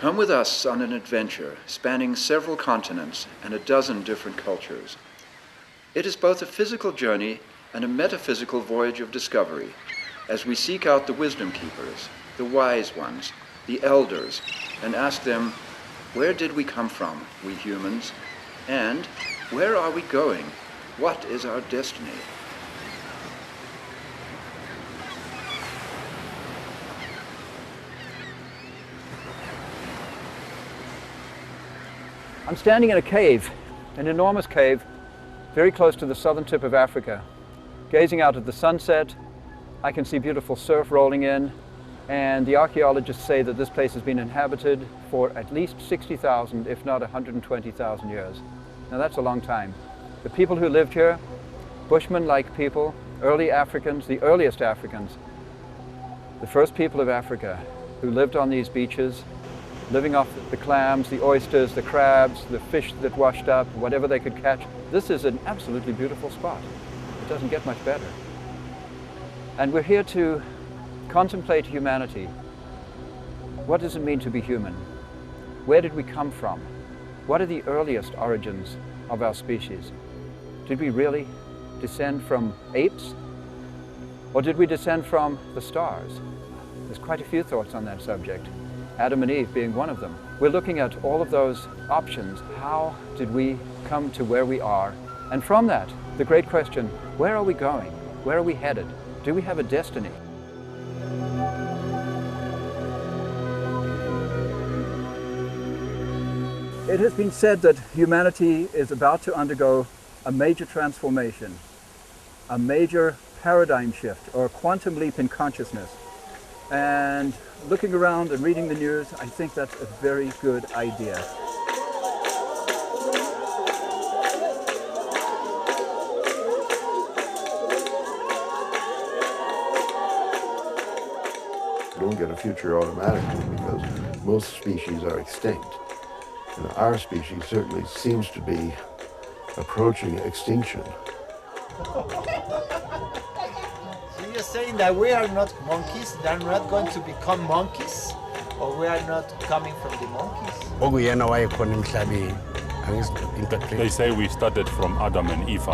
Come with us on an adventure spanning several continents and a dozen different cultures. It is both a physical journey and a metaphysical voyage of discovery as we seek out the wisdom keepers, the wise ones, the elders, and ask them, where did we come from, we humans? And where are we going? What is our destiny? I'm standing in a cave, an enormous cave, very close to the southern tip of Africa. Gazing out at the sunset, I can see beautiful surf rolling in, and the archaeologists say that this place has been inhabited for at least 60,000, if not 120,000 years. Now that's a long time. The people who lived here, Bushmen-like people, early Africans, the earliest Africans, the first people of Africa who lived on these beaches, living off the clams, the oysters, the crabs, the fish that washed up, whatever they could catch. This is an absolutely beautiful spot. It doesn't get much better. And we're here to contemplate humanity. What does it mean to be human? Where did we come from? What are the earliest origins of our species? Did we really descend from apes? Or did we descend from the stars? There's quite a few thoughts on that subject. Adam and Eve being one of them. We're looking at all of those options. How did we come to where we are? And from that, the great question, where are we going? Where are we headed? Do we have a destiny? It has been said that humanity is about to undergo a major transformation, a major paradigm shift, or a quantum leap in consciousness. And looking around and reading the news, I think that's a very good idea. You don't get a future automatically because most species are extinct. And our species certainly seems to be approaching extinction. So you're saying that we are not monkeys, they're not going to become monkeys, or we are not coming from the monkeys? They say we started from Adam and Eve.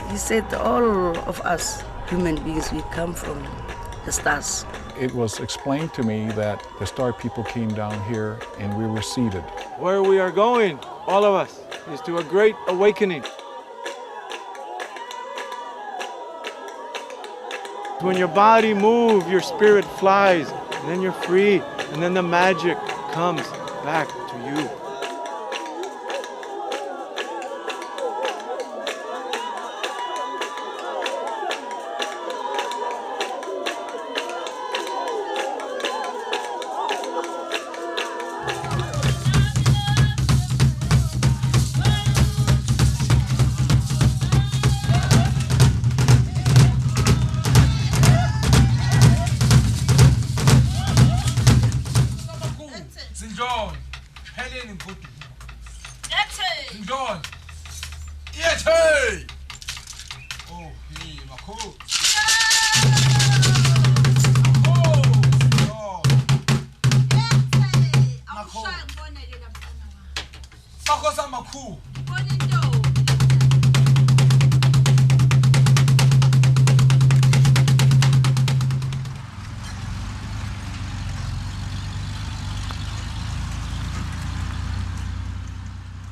He said all of us, human beings, we come from the stars. It was explained to me that the star people came down here and we were seeded. Where we are going, all of us, is to a great awakening. When your body moves, your spirit flies, and then you're free, and then the magic comes back to you.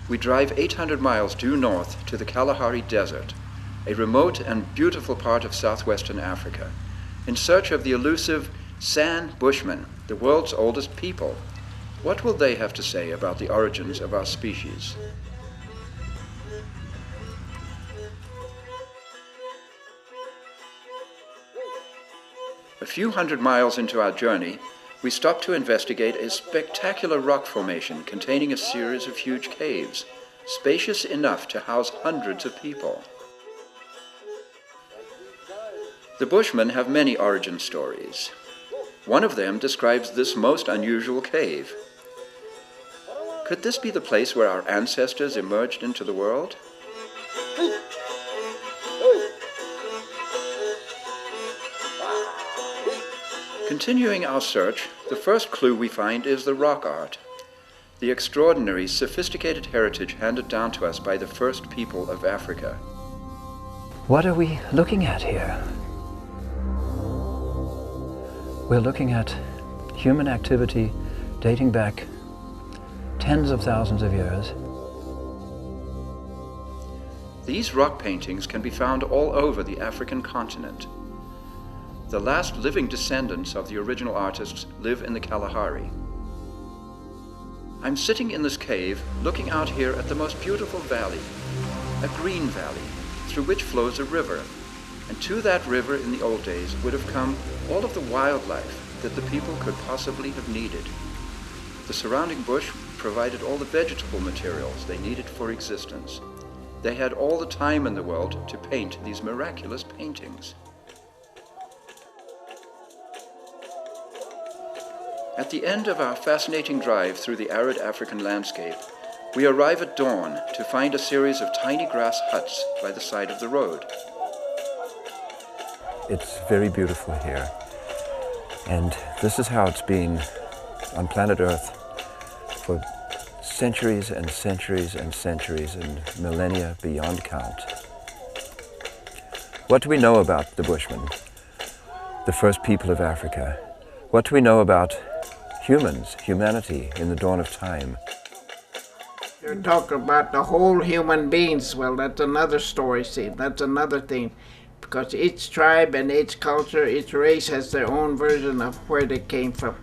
We drive 800 miles due north to the Kalahari Desert, a remote and beautiful part of southwestern Africa, in search of the elusive San Bushmen, the world's oldest people. What will they have to say about the origins of our species? A few hundred miles into our journey, we stop to investigate a spectacular rock formation containing a series of huge caves, spacious enough to house hundreds of people. The Bushmen have many origin stories. One of them describes this most unusual cave. Could this be the place where our ancestors emerged into the world? Continuing our search, the first clue we find is the rock art. the extraordinary, sophisticated heritage handed down to us by the first people of Africa. What are we looking at here? We're looking at human activity dating back tens of thousands of years. These rock paintings can be found all over the African continent. The last living descendants of the original artists live in the Kalahari. I'm sitting in this cave looking out here at the most beautiful valley, a green valley, through which flows a river. And to that river in the old days would have come all of the wildlife that the people could possibly have needed. The surrounding bush provided all the vegetable materials they needed for existence. They had all the time in the world to paint these miraculous paintings. At the end of our fascinating drive through the arid African landscape, we arrive at dawn to find a series of tiny grass huts by the side of the road. It's very beautiful here, and this is how it's been on planet Earth for centuries and centuries and centuries and millennia beyond count. What do we know about the Bushmen, the first people of Africa? What do we know about humans, humanity in the dawn of time? You talk about the whole human beings. Well, that's another story, see. That's another thing. Because each tribe and each culture, each race has their own version of where they came from.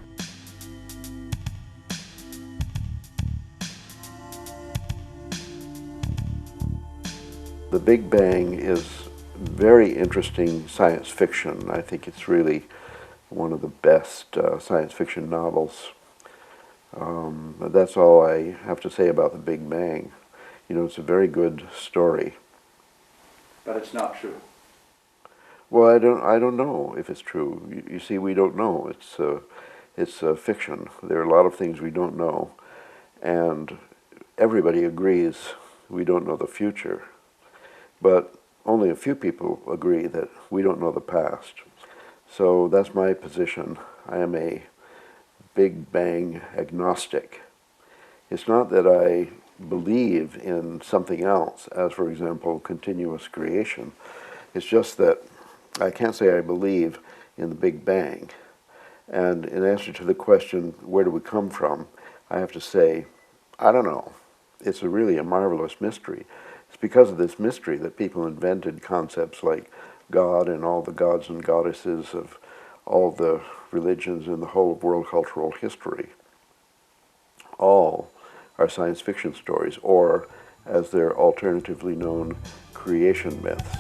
The Big Bang is very interesting science fiction. I think it's really one of the best science fiction novels. But that's all I have to say about the Big Bang. You know, it's a very good story. But it's not true. Well, I don't know if it's true. You see, we don't know. It's fiction. There are a lot of things we don't know, and everybody agrees we don't know the future. But only a few people agree that we don't know the past. So that's my position. I am a Big Bang agnostic. It's not that I believe in something else, as for example, continuous creation. It's just that I can't say I believe in the Big Bang. And in answer to the question, where do we come from, I have to say, I don't know. It's really a marvelous mystery. It's because of this mystery that people invented concepts like God and all the gods and goddesses of all the religions in the whole of world cultural history. All are science fiction stories, or, as they're alternatively known, creation myths.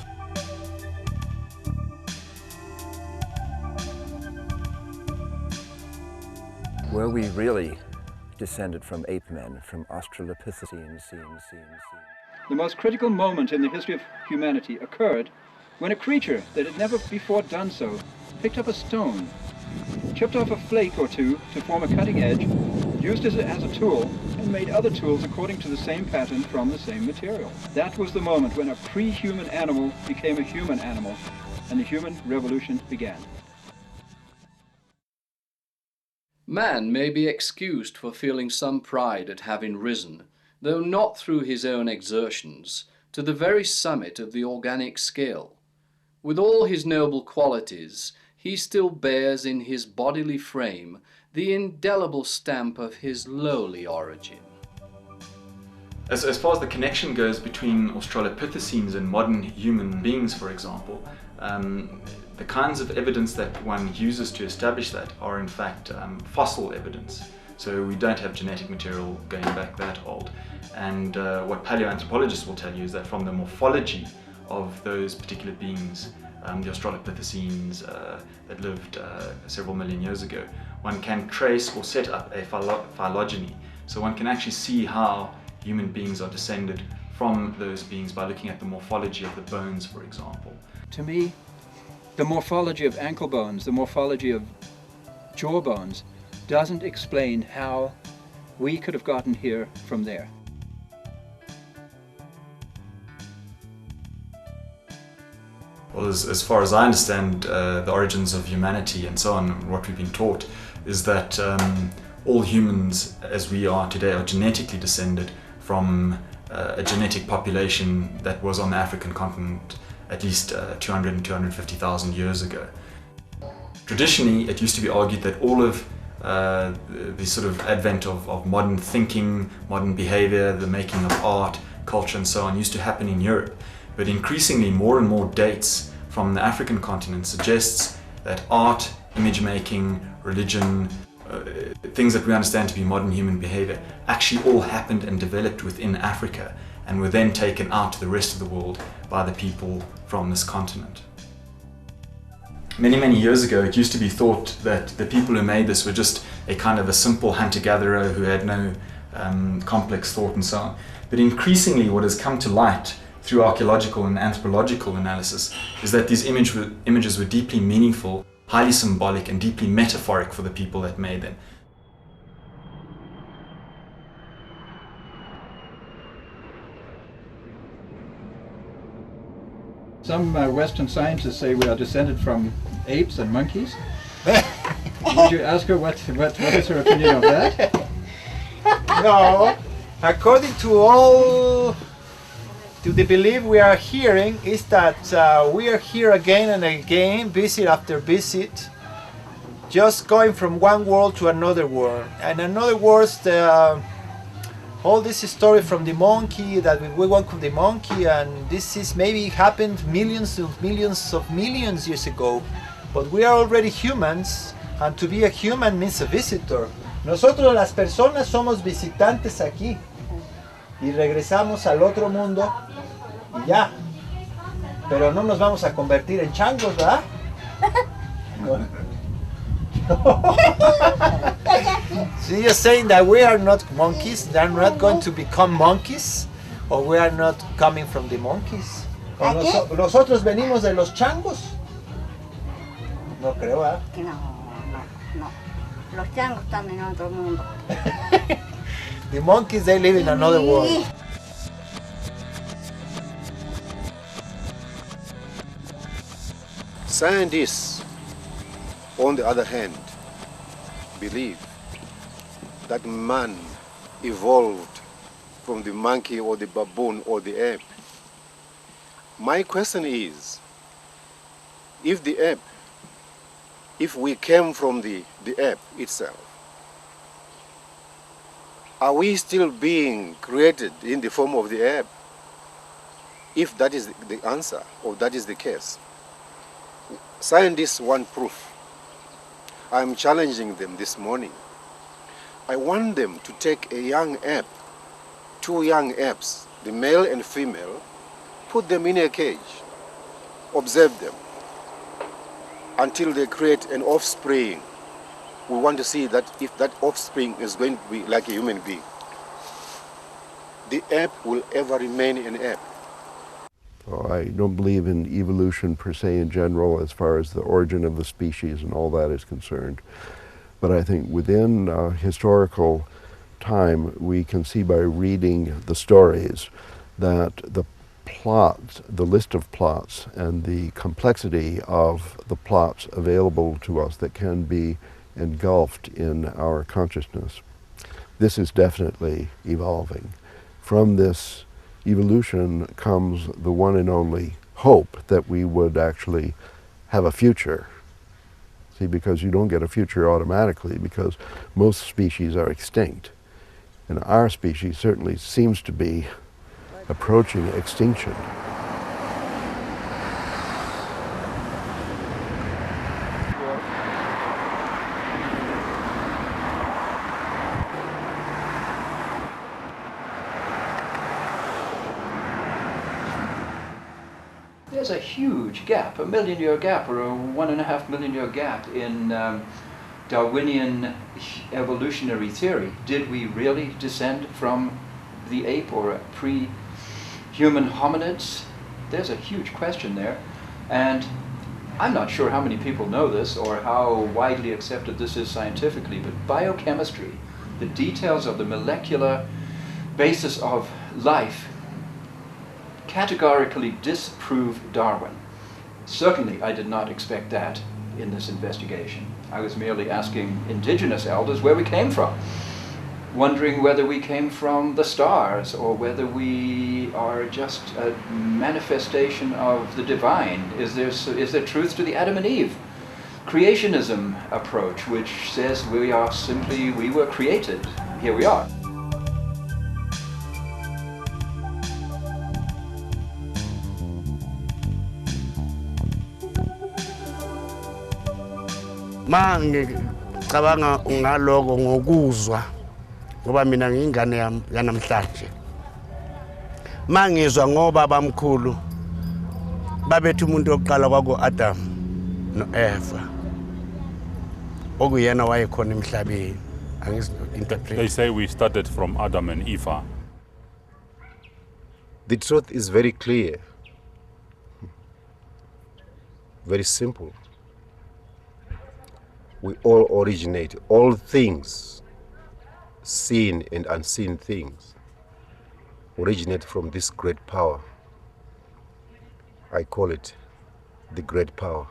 Were we really descended from ape men, from Australopithecines? The most critical moment in the history of humanity occurred when a creature that had never before done so picked up a stone, chipped off a flake or two to form a cutting edge, used it as a tool, and made other tools according to the same pattern from the same material. That was the moment when a pre-human animal became a human animal, and the human revolution began. Man may be excused for feeling some pride at having risen, though not through his own exertions, to the very summit of the organic scale. With all his noble qualities, he still bears in his bodily frame the indelible stamp of his lowly origin. As far as the connection goes between Australopithecines and modern human beings, for example, the kinds of evidence that one uses to establish that are in fact fossil evidence. So we don't have genetic material going back that old. And what paleoanthropologists will tell you is that from the morphology of those particular beings, the Australopithecines that lived several million years ago, one can trace or set up a phylogeny. So one can actually see how human beings are descended from those beings by looking at the morphology of the bones, for example. To me, the morphology of ankle bones, the morphology of jaw bones, doesn't explain how we could have gotten here from there. Well, as far as I understand the origins of humanity and so on, what we've been taught is that all humans as we are today are genetically descended from a genetic population that was on the African continent at least 200 and 250,000 years ago. Traditionally, it used to be argued that all of the sort of advent of modern thinking, modern behavior, the making of art, culture and so on used to happen in Europe. But increasingly more and more dates from the African continent suggests that art, image making, religion, things that we understand to be modern human behavior actually all happened and developed within Africa and were then taken out to the rest of the world by the people from this continent. Many, many years ago, it used to be thought that the people who made this were just a kind of a simple hunter-gatherer who had no complex thought and so on. But increasingly what has come to light through archaeological and anthropological analysis is that these images were deeply meaningful, highly symbolic and deeply metaphoric for the people that made them. Some Western scientists say we are descended from apes and monkeys. Would you ask her what is her opinion of that? No, according to the belief we are hearing is that we are here again and again, visit after visit, just going from one world to another world. And in other words, all this story from the monkey, that we went from the monkey, and this is maybe happened millions years ago. But we are already humans, and to be a human means a visitor. Nosotros las personas somos visitantes aquí y regresamos al otro mundo y ya. Pero no nos vamos a convertir en changos, ¿verdad? No. So you're saying that we are not monkeys, they're not going to become monkeys, or we are not coming from the monkeys? ¿O nosotros venimos de los changos? No creo, ¿eh? No. Los changos están en otro mundo. The monkeys, they live in another world. Scientists, on the other hand, believe that man evolved from the monkey or the baboon or the ape. My question is, if we came from the ape itself, are we still being created in the form of the ape? If that is the answer, or that is the case, scientists want proof. I'm challenging them this morning. I want them to take a young ape, two young apes, the male and female, put them in a cage, observe them until they create an offspring. We want to see that if that offspring is going to be like a human being, the ape will ever remain an ape. I don't believe in evolution per se in general as far as the origin of the species and all that is concerned. But I think within historical time we can see by reading the stories that the plots, the list of plots and the complexity of the plots available to us that can be engulfed in our consciousness, this is definitely evolving. From this evolution comes the one and only hope that we would actually have a future. See, because you don't get a future automatically because most species are extinct. And our species certainly seems to be approaching extinction. There's a huge gap, a million-year gap or a 1.5 million year gap in Darwinian evolutionary theory. Did we really descend from the ape or pre-human hominids? There's a huge question there, and I'm not sure how many people know this or how widely accepted this is scientifically, but biochemistry, the details of the molecular basis of life, categorically disprove Darwin. Certainly I did not expect that in this investigation. I was merely asking indigenous elders where we came from, wondering whether we came from the stars or whether we are just a manifestation of the divine. Is there truth to the Adam and Eve creationism approach, which says we were created, here we are. Ngicabanga ngaloko ngokuzwa ngoba mina ngingane yanamhlanje. Mangizwa ngoba bamkhulu babethu umuntu oqala kwako Adam no Eva. Okuyena wayekhona emhlabeni. They say we started from Adam and Eve. The truth is very clear, very simple. We all originate, all things, seen and unseen things, originate from this great power. I call it the great power.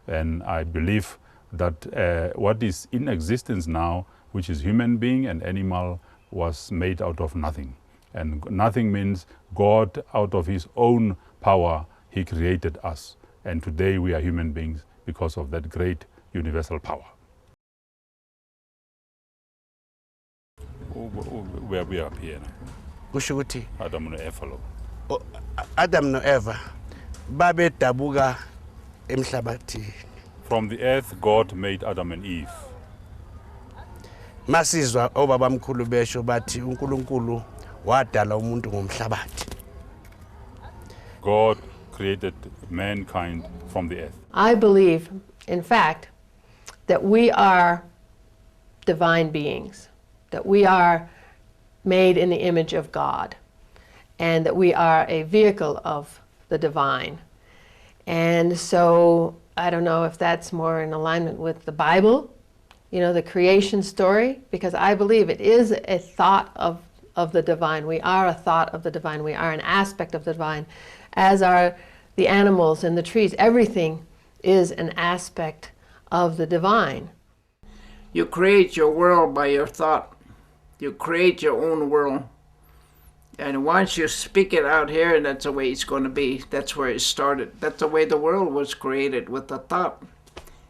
And I believe that what is in existence now, which is human being and animal, was made out of nothing. And nothing means God, out of his own power, he created us. And today we are human beings because of that great universal power. Where we are here now. Adam no Eva lo. Adam no Eva babe dabuka emhlabathini. From the earth God made Adam and Eve. Masizwa obabamkhulu besho bathi uNkulunkulu wadala umuntu ngomhlabathi. God created mankind from the earth. I believe, in fact, that we are divine beings, that we are made in the image of God, and that we are a vehicle of the divine. And so I don't know if that's more in alignment with the Bible, you know, the creation story, because I believe it is a thought of the divine. We are a thought of the divine. We are an aspect of the divine, as are the animals and the trees. Everything is an aspect of the divine. You create your world by your thought. You create your own world. And once you speak it out here, that's the way it's going to be. That's where it started. That's the way the world was created, with the thought.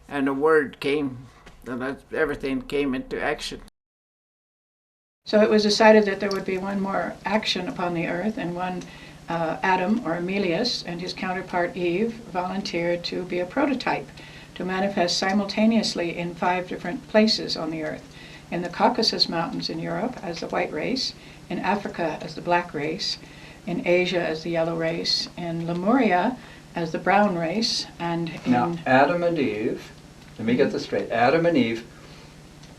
And the word came, and everything came into action. So it was decided that there would be one more action upon the earth, and one Adam, or Emilius, and his counterpart Eve volunteered to be a prototype, to manifest simultaneously in 5 different places on the earth. In the Caucasus Mountains in Europe as the white race, in Africa as the black race, in Asia as the yellow race, in Lemuria as the brown race, and in... Now, Adam and Eve, let me get this straight, Adam and Eve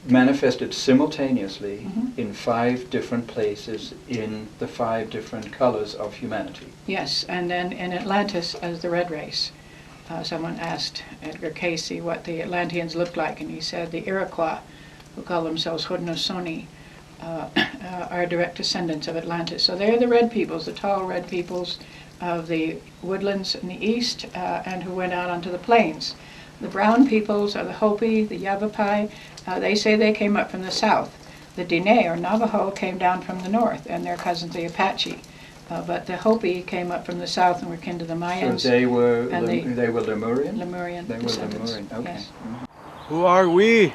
manifested simultaneously in 5 different places in the 5 different colors of humanity. Yes, and then in Atlantis as the red race. Someone asked Edgar Casey what the Atlanteans looked like, and he said the Iroquois, who call themselves Haudenosaunee, are direct descendants of Atlantis. So they're the red peoples, the tall red peoples of the woodlands in the east, and who went out onto the plains. The brown peoples are the Hopi, the Yavapai. They say they came up from the south. The Diné, or Navajo, came down from the north, and their cousins, the Apache. But the Hopi came up from the south and were kin to the Mayans. So they were Lemurian? Lemurian They were descendants. Lemurian, okay. Yes. Who are we?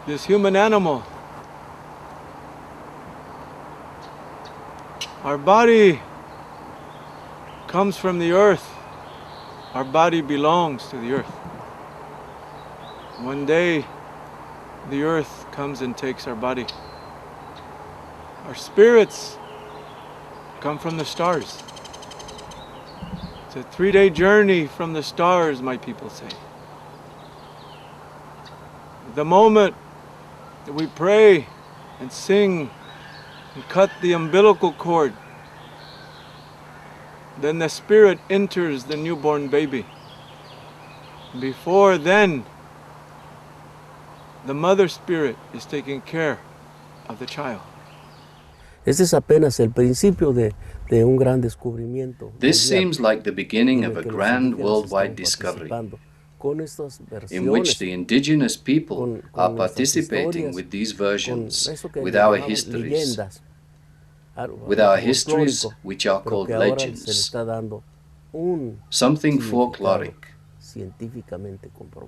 This human animal. Our body comes from the earth. Our body belongs to the earth. One day, the earth comes and takes our body. Our spirits come from the stars. It's a 3-day journey from the stars, my people say. The moment that we pray and sing and cut the umbilical cord, then the spirit enters the newborn baby. Before then, the mother spirit is taking care of the child. Este es apenas el principio de un gran descubrimiento. This seems like the beginning of a grand worldwide discovery. in which the indigenous people are participating with these versions, with our histories, which are called legends, something folkloric.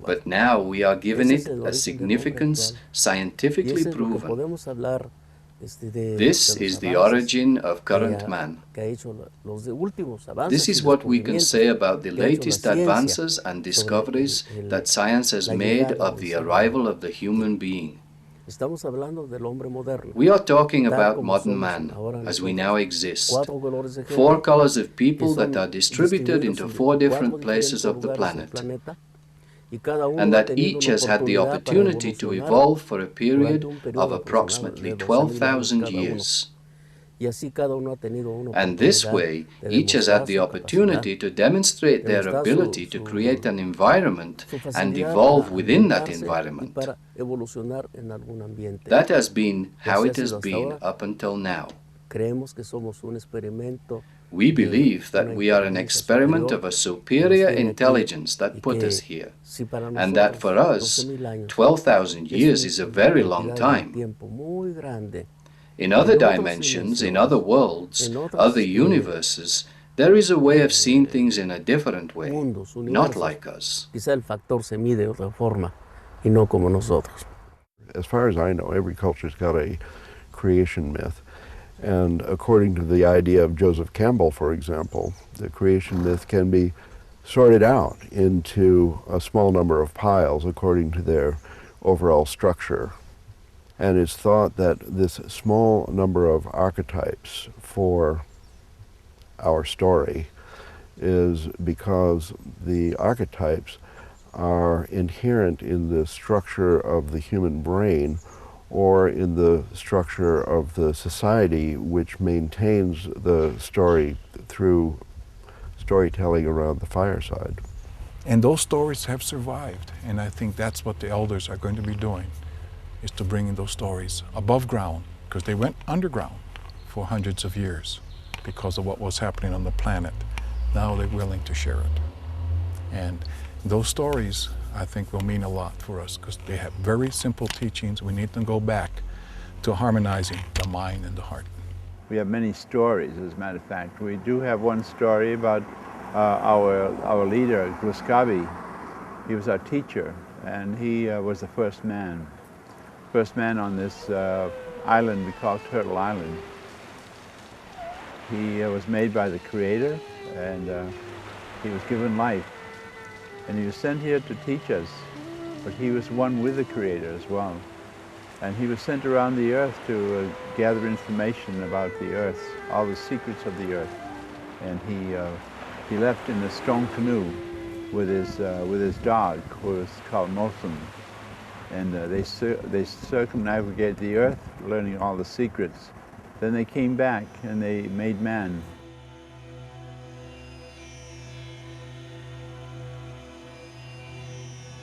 But now we are given it a significance scientifically proven. This is the origin of current man. This is what we can say about the latest advances and discoveries that science has made of the arrival of the human being. We are talking about modern man, as we now exist. 4 colors of people that are distributed into 4 different places of the planet, and that each has had the opportunity to evolve for a period of approximately 12,000 years. And this way, each has had the opportunity to demonstrate their ability to create an environment and evolve within that environment. That has been how it has been up until now. We believe that we are an experiment of a superior intelligence that put us here, and that for us, 12,000 years is a very long time. In other dimensions, in other worlds, other universes, there is a way of seeing things in a different way, not like us. As far as I know, every culture's got a creation myth. And according to the idea of Joseph Campbell, for example, the creation myth can be sorted out into a small number of piles according to their overall structure. And it's thought that this small number of archetypes for our story is because the archetypes are inherent in the structure of the human brain or in the structure of the society which maintains the story through storytelling around the fireside. And those stories have survived, and I think that's what the elders are going to be doing, is to bring in those stories above ground, because they went underground for hundreds of years because of what was happening on the planet. Now they're willing to share it. And those stories, I think, will mean a lot for us because they have very simple teachings. We need to go back to harmonizing the mind and the heart. We have many stories, as a matter of fact. We do have one story about our leader, Gruskavi. He was our teacher, and he was the first man on this island we call Turtle Island. He was made by the Creator, and he was given life. And he was sent here to teach us, but he was one with the Creator as well. And he was sent around the earth to gather information about the earth, all the secrets of the earth. And he left in a strong canoe with his dog, who was called Mosen. And they circumnavigated the earth, learning all the secrets. Then they came back and they made man.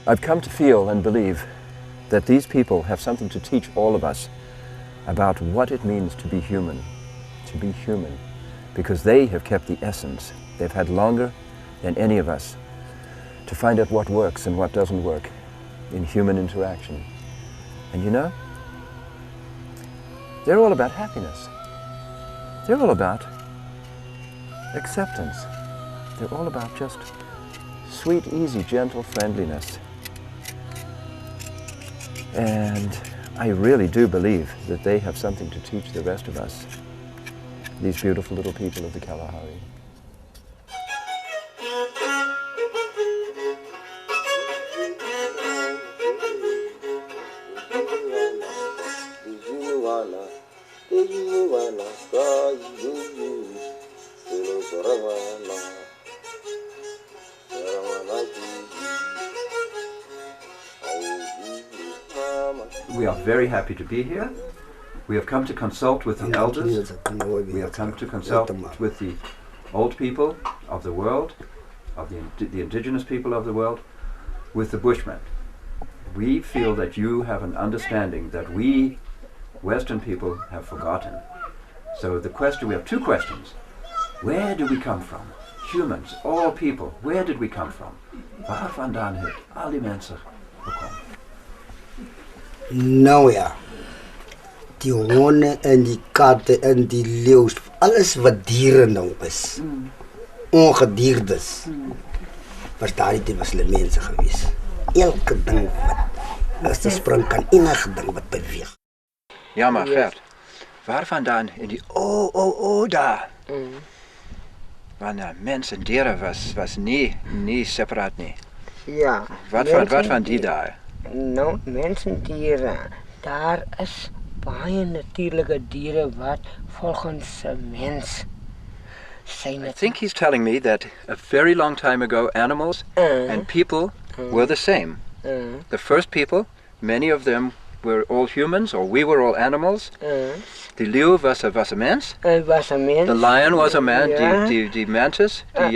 I've come to feel and believe that these people have something to teach all of us about what it means to be human, because they have kept the essence. They've had longer than any of us to find out what works and what doesn't work in human interaction. And you know, they're all about happiness. They're all about acceptance. They're all about just sweet, easy, gentle friendliness. And I really do believe that they have something to teach the rest of us, these beautiful little people of the Kalahari. We are very happy to be here. We have come to consult with the elders. We have come to consult with the old people of the world, of the indigenous people of the world, with the Bushmen. We feel that you have an understanding that we, Western people, have forgotten. So we have 2 questions. Where do we come from? humans, all people, where did we come from? Waar vandaan het al die mensen gekomen? Nou ja, die honde en die katten en die leeuws, alles wat dieren nou is, ongediertes, was daardie tijd was hulle mense geweest. Elke ding wat, as 'n spring kan, enige ding wat beweeg. Ja, maar Gert, waar vandaan in die daar? Want mens en dieren was niet separaat nie. Ja. Wat van die daar? Nou, mensen en dieren, daar is baie natuurlijke dieren wat volgens mens zijn. I think he's telling me that a very long time ago animals and people were the same. The first people, many of them were all humans, or we were all animals. The leeuw was een mens. Was een mens. The lion was a man. Ja. Die mantis, die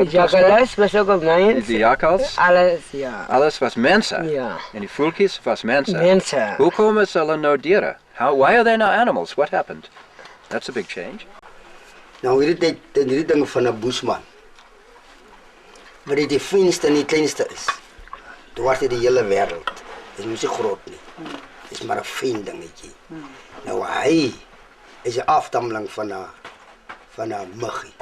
jakkals was ook een mens. Die jakkals. Alles, ja. Alles was mensen. Ja. En die voeltjes was mensen. Mensen. Hoe komen ze nou dieren? Why are they now animals? What happened? That's a big change. Nou, hierdie ding van 'n bushman, wat die fynste en die kleinste is, dwars deur die hele wêreld. Dit is nie groot nie. Dit is maar 'n fyn dingetjie. Nou hy is 'n afstammeling van 'n muggie.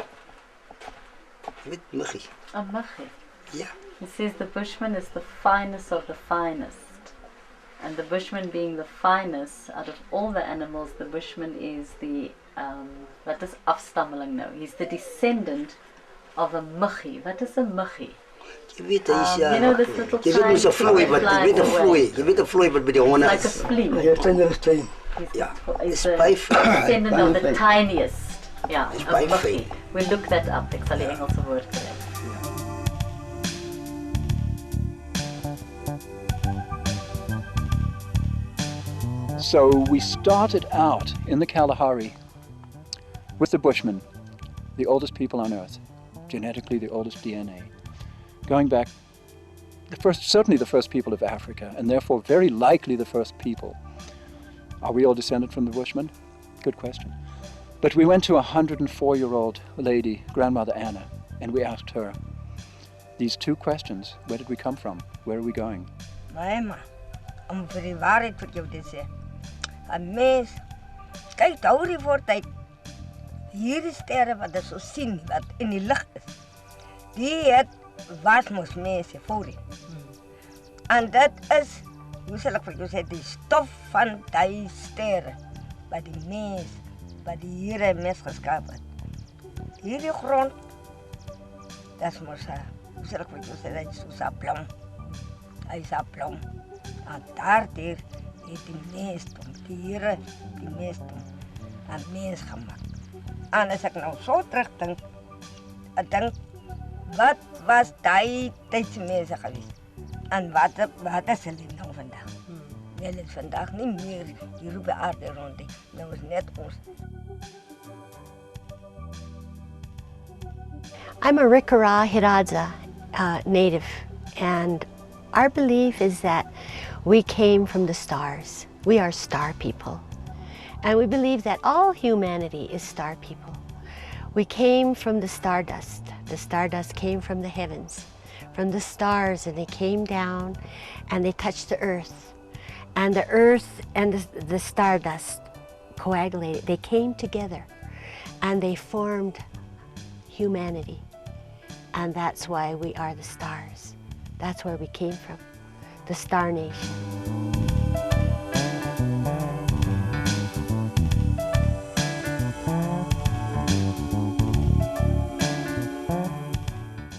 Jy weet muggie? A muggie? Yeah. He says the bushman is the finest of the finest. And the bushman being the finest, out of all the animals, the bushman is the, wat is afstammeling nou? He's the descendant of a muggie. Wat is 'n muggie? Jy weet, hy is You know this little jy weet mos 'n vloei wat, jy weet 'n vloei wat by die honde Like a flea. Ja, He's is the baie fyn. descendant of the tiniest. Yeah, Is a baie muggie. fyn. We'll look that up. Ek sal die Engelse woord kry. So we started out in the Kalahari with the Bushmen, the oldest people on Earth, genetically the oldest DNA, going back, certainly the first people of Africa, and therefore very likely the first people. Are we all descended from the Bushmen? Good question. But we went to a 104-year-old lady, Grandmother Anna, and we asked her these two questions. Where did we come from? Where are we going? Mama, om vir die waarheid vir jou te sê. 'n Mens kyk hou die voortyd. Hierdie sterre wat jy so sien wat in die lug is. Die het was mos mense voor. En dit is, hoe sal ek vir jou sê, die stof van die sterre wat die mens, wat die Here mens geskaap het. Hierdie grond, dat is mos, hoe sal ek vir jou sê, dat is soos 'n blom. Hy is 'n blom. En daardeur het die meesdom, die Here die meesdom aan mens gemaak. En as ek nou so terugdink, ek dink, wat was die tydse mense geweest? En wat is hulle nou vandag? Hulle is vandag nie meer hier op die aarde rond nie. Nou is net ons. I'm a Rikara Hiradza native, and our belief is that we came from the stars. We are star people. And we believe that all humanity is star people. We came from the stardust. The stardust came from the heavens, from the stars, and they came down and they touched the earth. And the earth and the stardust coagulated. They came together and they formed humanity. And that's why we are the stars. That's where we came from, the Star Nation.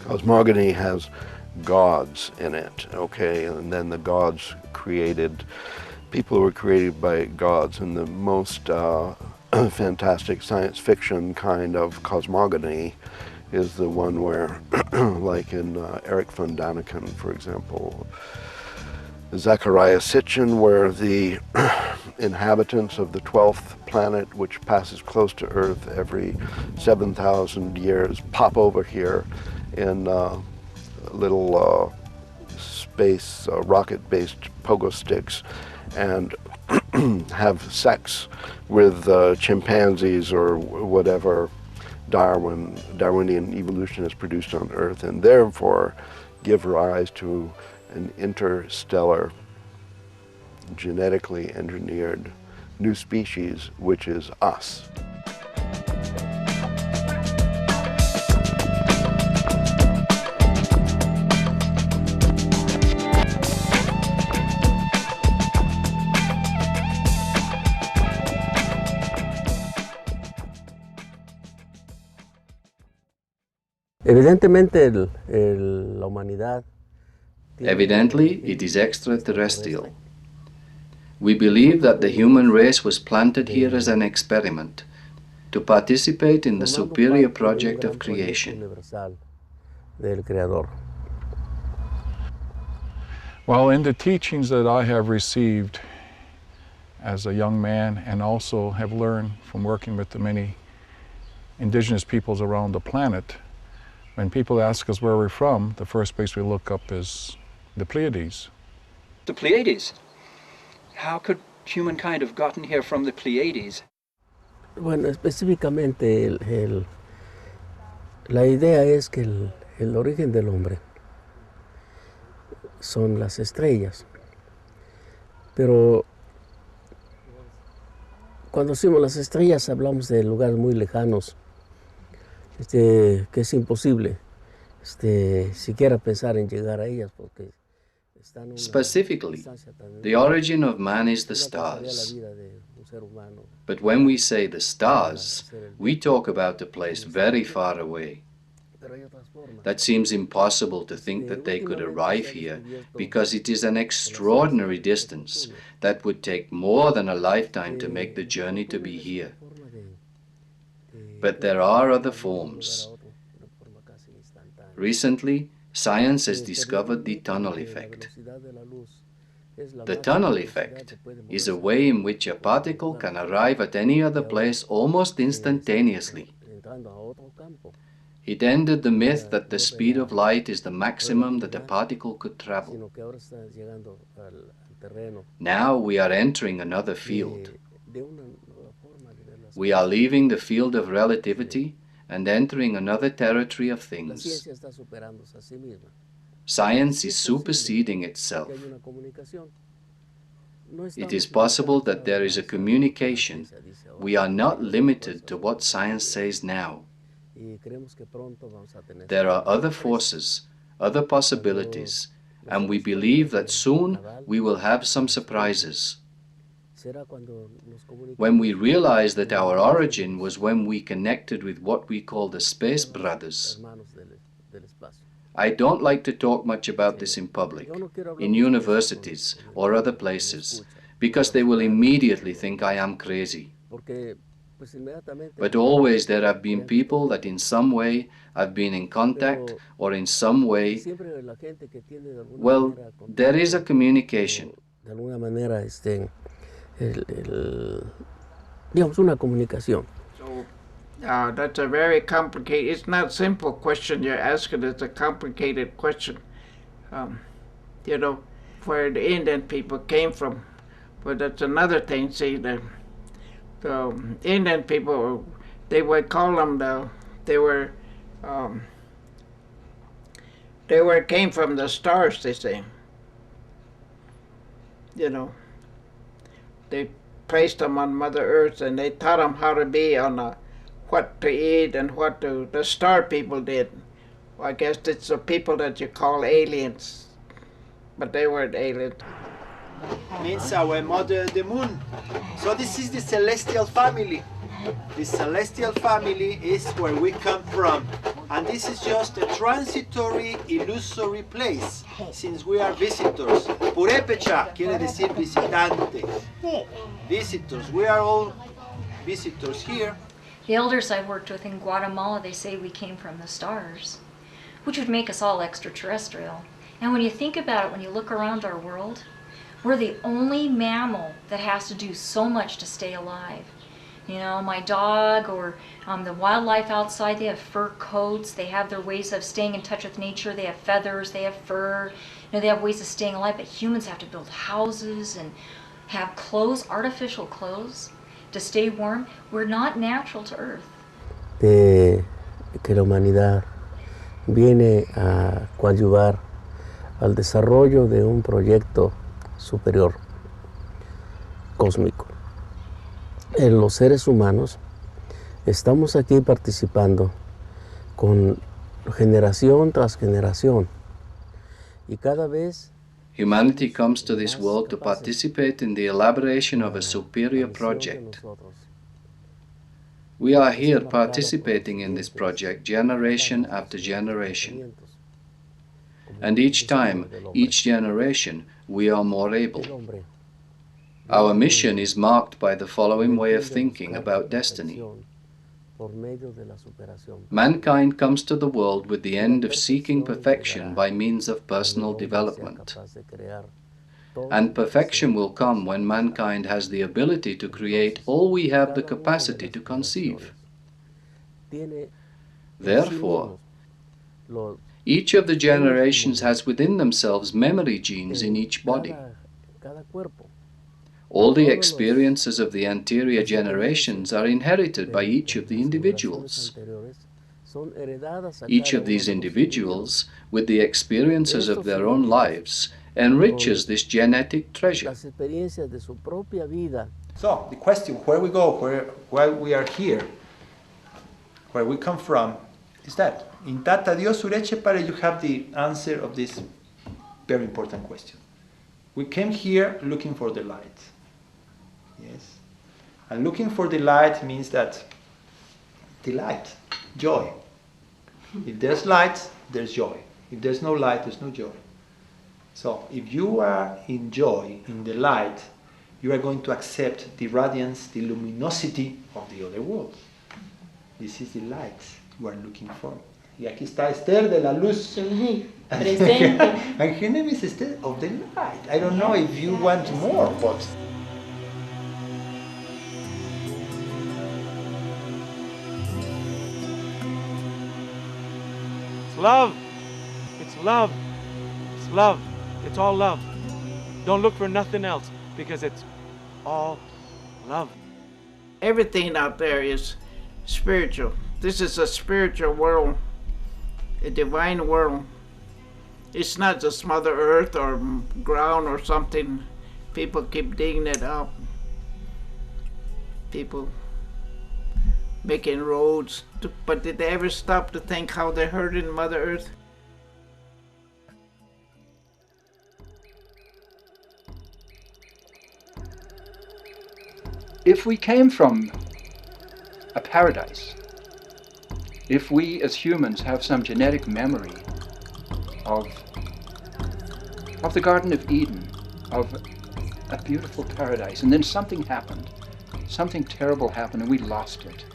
Cosmogony has gods in it, okay, and then the gods created, people were created by gods, and the most fantastic science fiction kind of cosmogony is the one where, like in Eric von Daniken, for example, Zechariah Sitchin, where the inhabitants of the 12th planet, which passes close to Earth every 7,000 years, pop over here in little space rocket-based pogo sticks and have sex with chimpanzees or whatever Darwinian evolution has produced on Earth, and therefore give rise to an interstellar, genetically engineered new species, which is us. Evidentemente la humanidad. Evidently, it is extraterrestrial. We believe that the human race was planted here as an experiment to participate in the superior project of creation. Del Creador. Well, in the teachings that I have received as a young man, and also have learned from working with the many indigenous peoples around the planet, when people ask us where we're from, the first place we look up is the Pleiades. The Pleiades? How could humankind have gotten here from the Pleiades? Bueno, específicamente la idea es que el origen del hombre son las estrellas. Pero cuando decimos las estrellas hablamos de lugares muy lejanos, que es imposible siquiera pensar en llegar a ellas porque están Specifically, the origin of man is the stars. But when we say the stars, we talk about a place very far away. That seems impossible to think that they could arrive here because it is an extraordinary distance that would take more than a lifetime to make the journey to be here. But there are other forms. Recently, science has discovered the tunnel effect. The tunnel effect is a way in which a particle can arrive at any other place almost instantaneously. It ended the myth that the speed of light is the maximum that a particle could travel. Now we are entering another field. We are leaving the field of relativity and entering another territory of things. Science is superseding itself. It is possible that there is a communication. We are not limited to what science says now. There are other forces, other possibilities, and we believe that soon we will have some surprises. When we realize that our origin was when we connected with what we call the space brothers. I don't like to talk much about this in public, in universities or other places, because they will immediately think I am crazy. But always there have been people that in some way have been in contact or in some way, well, there is a communication. De alguna manera, digamos, una comunicación. So, that's a very complicated, it's not a simple question you're asking, it's a complicated question. You know, where the Indian people came from. But that's another thing, see, the Indian people, they would call them came from the stars, they say. You know, they placed them on Mother Earth and they taught them how to be on what to eat and what to, the star people did. Well, I guess it's the people that you call aliens, but they weren't aliens. Means our mother, the moon. So this is the celestial family. The celestial family is where we come from. And this is just a transitory, illusory place, since we are visitors. Purépecha quiere decir visitante. Visitors, we are all visitors here. The elders I worked with in Guatemala, they say we came from the stars, which would make us all extraterrestrial. And when you think about it, when you look around our world, we're the only mammal that has to do so much to stay alive. You know, my dog or the wildlife outside, they have fur coats, they have their ways of staying in touch with nature, they have feathers, they have fur, you know, they have ways of staying alive, but humans have to build houses and have clothes, artificial clothes, to stay warm. We're not natural to Earth. de que la humanidad viene a coadyuvar al desarrollo de un proyecto superior, cósmico. Los seres humanos estamos aquí participando con generación tras generación y cada vez Humanity comes to this world to participate in the elaboration of a superior project. We are here participating in this project generation after generation. And each time, each generation, we are more able. Our mission is marked by the following way of thinking about destiny. Mankind comes to the world with the end of seeking perfection by means of personal development. And perfection will come when mankind has the ability to create all we have the capacity to conceive. Therefore, each of the generations has within themselves memory genes in each body. All the experiences of the anterior generations are inherited by each of the individuals. Each of these individuals, with the experiences of their own lives, enriches this genetic treasure. So, the question, where we go, why we are here, where we come from, is that. In Tata Dios Ureche Pare, you have the answer of this very important question. We came here looking for the light. Yes. And looking for the light means that delight, joy. If there's light, there's joy. If there's no light, there's no joy. So if you are in joy, in the light, you are going to accept the radiance, the luminosity of the other world. This is the light you are looking for. Y aquí está Esther de la luz. Presente. And her name is Esther of the light. I don't know if you want more, but... It's love. It's love. It's love. It's all love. Don't look for nothing else because it's all love. Everything out there is spiritual. This is a spiritual world, a divine world. It's not just Mother Earth or ground or something. People keep digging it up. People making roads. But did they ever stop to think how they're hurting Mother Earth? If we came from a paradise, if we as humans have some genetic memory of the Garden of Eden, of a beautiful paradise, and then something happened, something terrible happened and we lost it.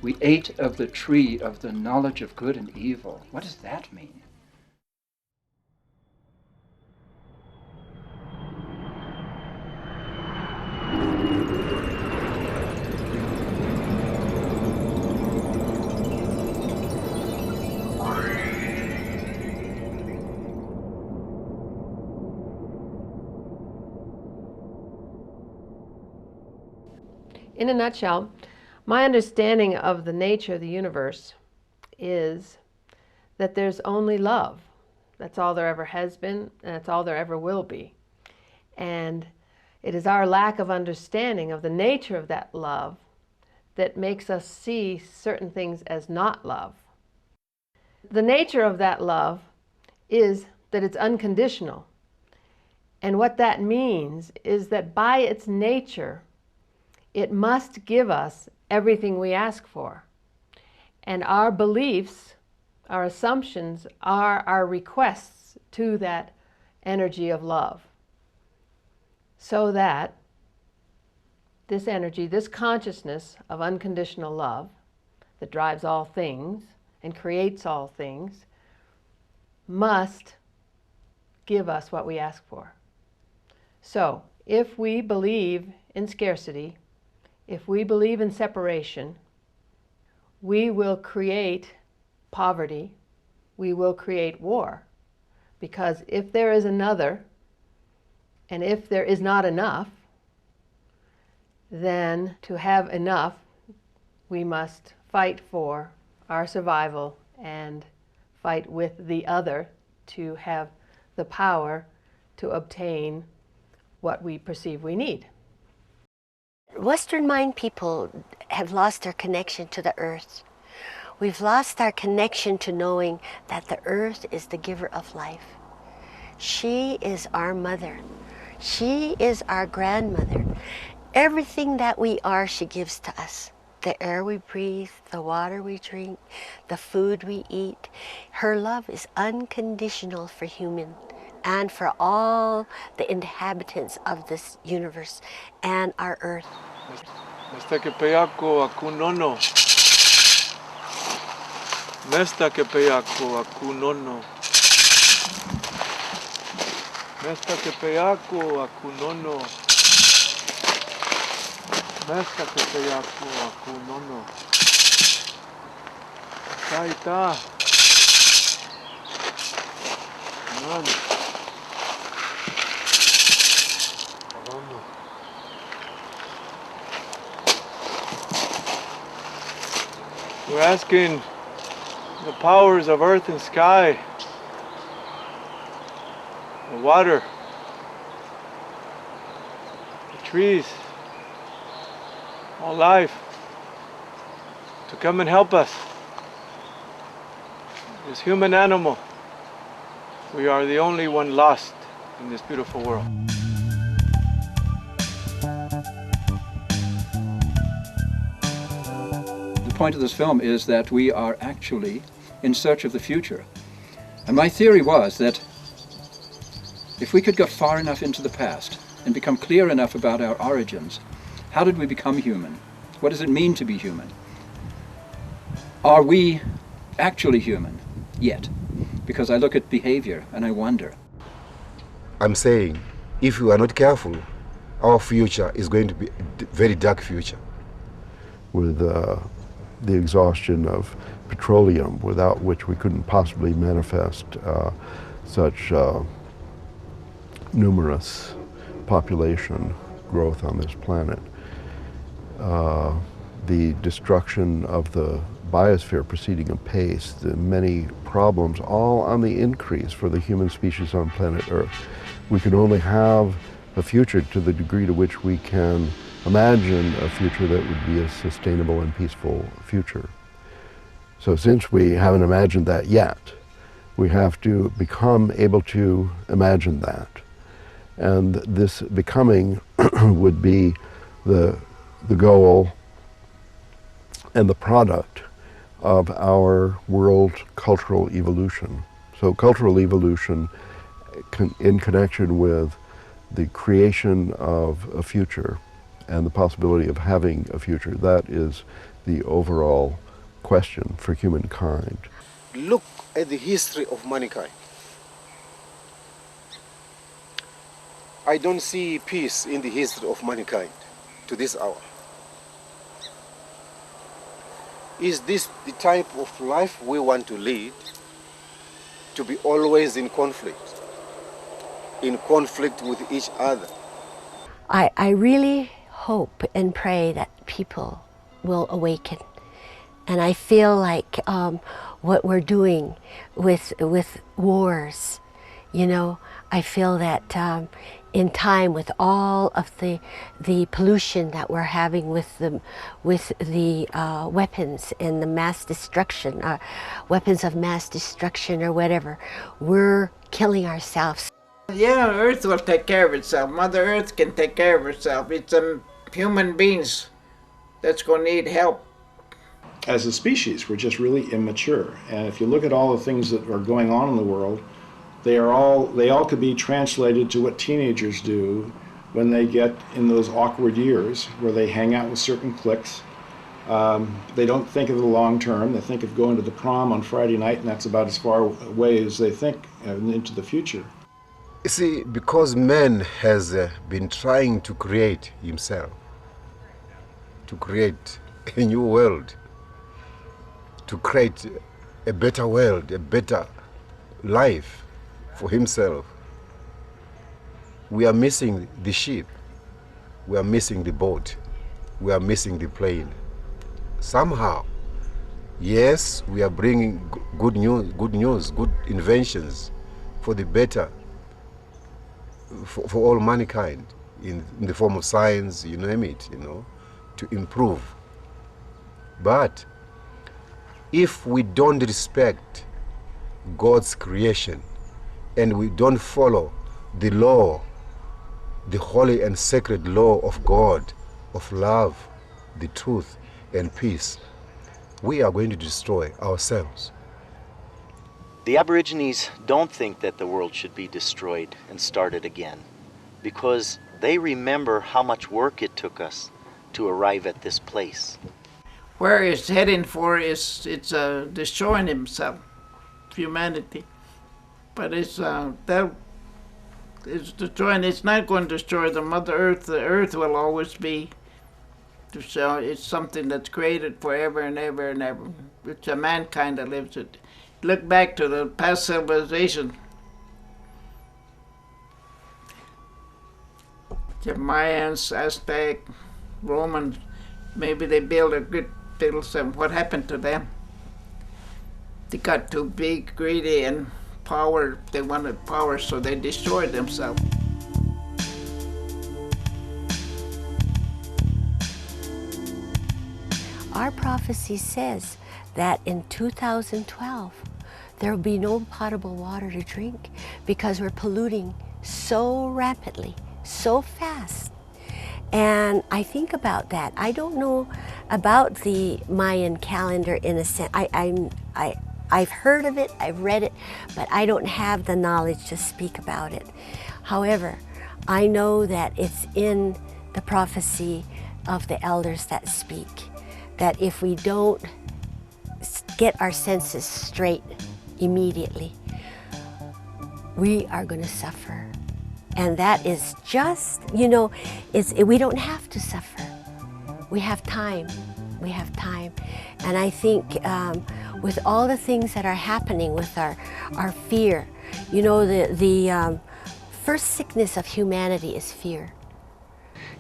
We ate of the tree of the knowledge of good and evil. What does that mean? In a nutshell, my understanding of the nature of the universe is that there's only love. That's all there ever has been, and that's all there ever will be. And it is our lack of understanding of the nature of that love that makes us see certain things as not love. The nature of that love is that it's unconditional. And what that means is that by its nature, it must give us everything we ask for. And our beliefs, our assumptions, are our requests to that energy of love. So that this energy, this consciousness of unconditional love that drives all things and creates all things, must give us what we ask for. So, if we believe in scarcity, if we believe in separation, we will create poverty, we will create war. Because if there is another, and if there is not enough, then to have enough, we must fight for our survival and fight with the other to have the power to obtain what we perceive we need. Western mind people have lost their connection to the earth. We've lost our connection to knowing that the earth is the giver of life. She is our mother. She is our grandmother. Everything that we are, she gives to us. The air we breathe, the water we drink, the food we eat. Her love is unconditional for human and for all the inhabitants of this universe and our earth. Mesta que peyako akunono. Mesta que peyako akunono. Mesta que peyako akunono. Mesta que peyako akunono. Taita. None. We're asking the powers of earth and sky, the water, the trees, all life, to come and help us. This human animal, we are the only one lost in this beautiful world. The point of this film is that we are actually in search of the future. And my theory was that if we could go far enough into the past and become clear enough about our origins, how did we become human? What does it mean to be human? Are we actually human yet? Because I look at behavior and I wonder. I'm saying, if we are not careful, our future is going to be a very dark future. With the exhaustion of petroleum, without which we couldn't possibly manifest such numerous population growth on this planet. The destruction of the biosphere proceeding apace, the many problems, all on the increase for the human species on planet Earth. We can only have a future to the degree to which we can imagine a future that would be a sustainable and peaceful future. So since we haven't imagined that yet, we have to become able to imagine that. And this becoming would be the goal and the product of our world cultural evolution. So cultural evolution in connection with the creation of a future and the possibility of having a future, that is the overall question for humankind. Look at the history of mankind. I don't see peace in the history of mankind to this hour. Is this the type of life we want to lead? To be always in conflict with each other? I really hope and pray that people will awaken. And I feel like what we're doing with wars, you know, I feel that in time, with all of the pollution that we're having with the weapons and the mass destruction, weapons of mass destruction or whatever, we're killing ourselves. Yeah, Earth will take care of itself. Mother Earth can take care of herself. It's human beings that's going to need help. As a species, we're just really immature. And if you look at all the things that are going on in the world, they all could be translated to what teenagers do when they get in those awkward years where they hang out with certain cliques. They don't think of the long term. They think of going to the prom on Friday night, and that's about as far away as they think into the future. You see, because man has been trying to create himself, to create a new world, to create a better world, a better life for himself. We are missing the ship, we are missing the boat, we are missing the plane. Somehow Yes, we are bringing good news, good inventions for the better, for all mankind, in the form of science, you name it, to improve. But if we don't respect God's creation and we don't follow the law, the holy and sacred law of God, of love, the truth, and peace, we are going to destroy ourselves. The Aborigines don't think that the world should be destroyed and started again, because they remember how much work it took us to arrive at this place. Where it's heading for is destroying himself, humanity. But it's destroying. It's not going to destroy the Mother Earth. The Earth will always be. So it's something that's created forever and ever and ever. It's a mankind that lives it. Look back to the past civilization. The Mayans, Aztec, Romans, maybe they built a good little something. What happened to them? They got too big, greedy, and power. They wanted power, so they destroyed themselves. Our prophecy says that in 2012, there will be no potable water to drink because we're polluting so rapidly, so fast. And I think about that. I don't know about the Mayan calendar in a sense. I've heard of it, I've read it, but I don't have the knowledge to speak about it. However, I know that it's in the prophecy of the elders that speak, that if we don't get our senses straight immediately, we are going to suffer. And that is just, we don't have to suffer. We have time. We have time. And I think with all the things that are happening with our fear, the first sickness of humanity is fear.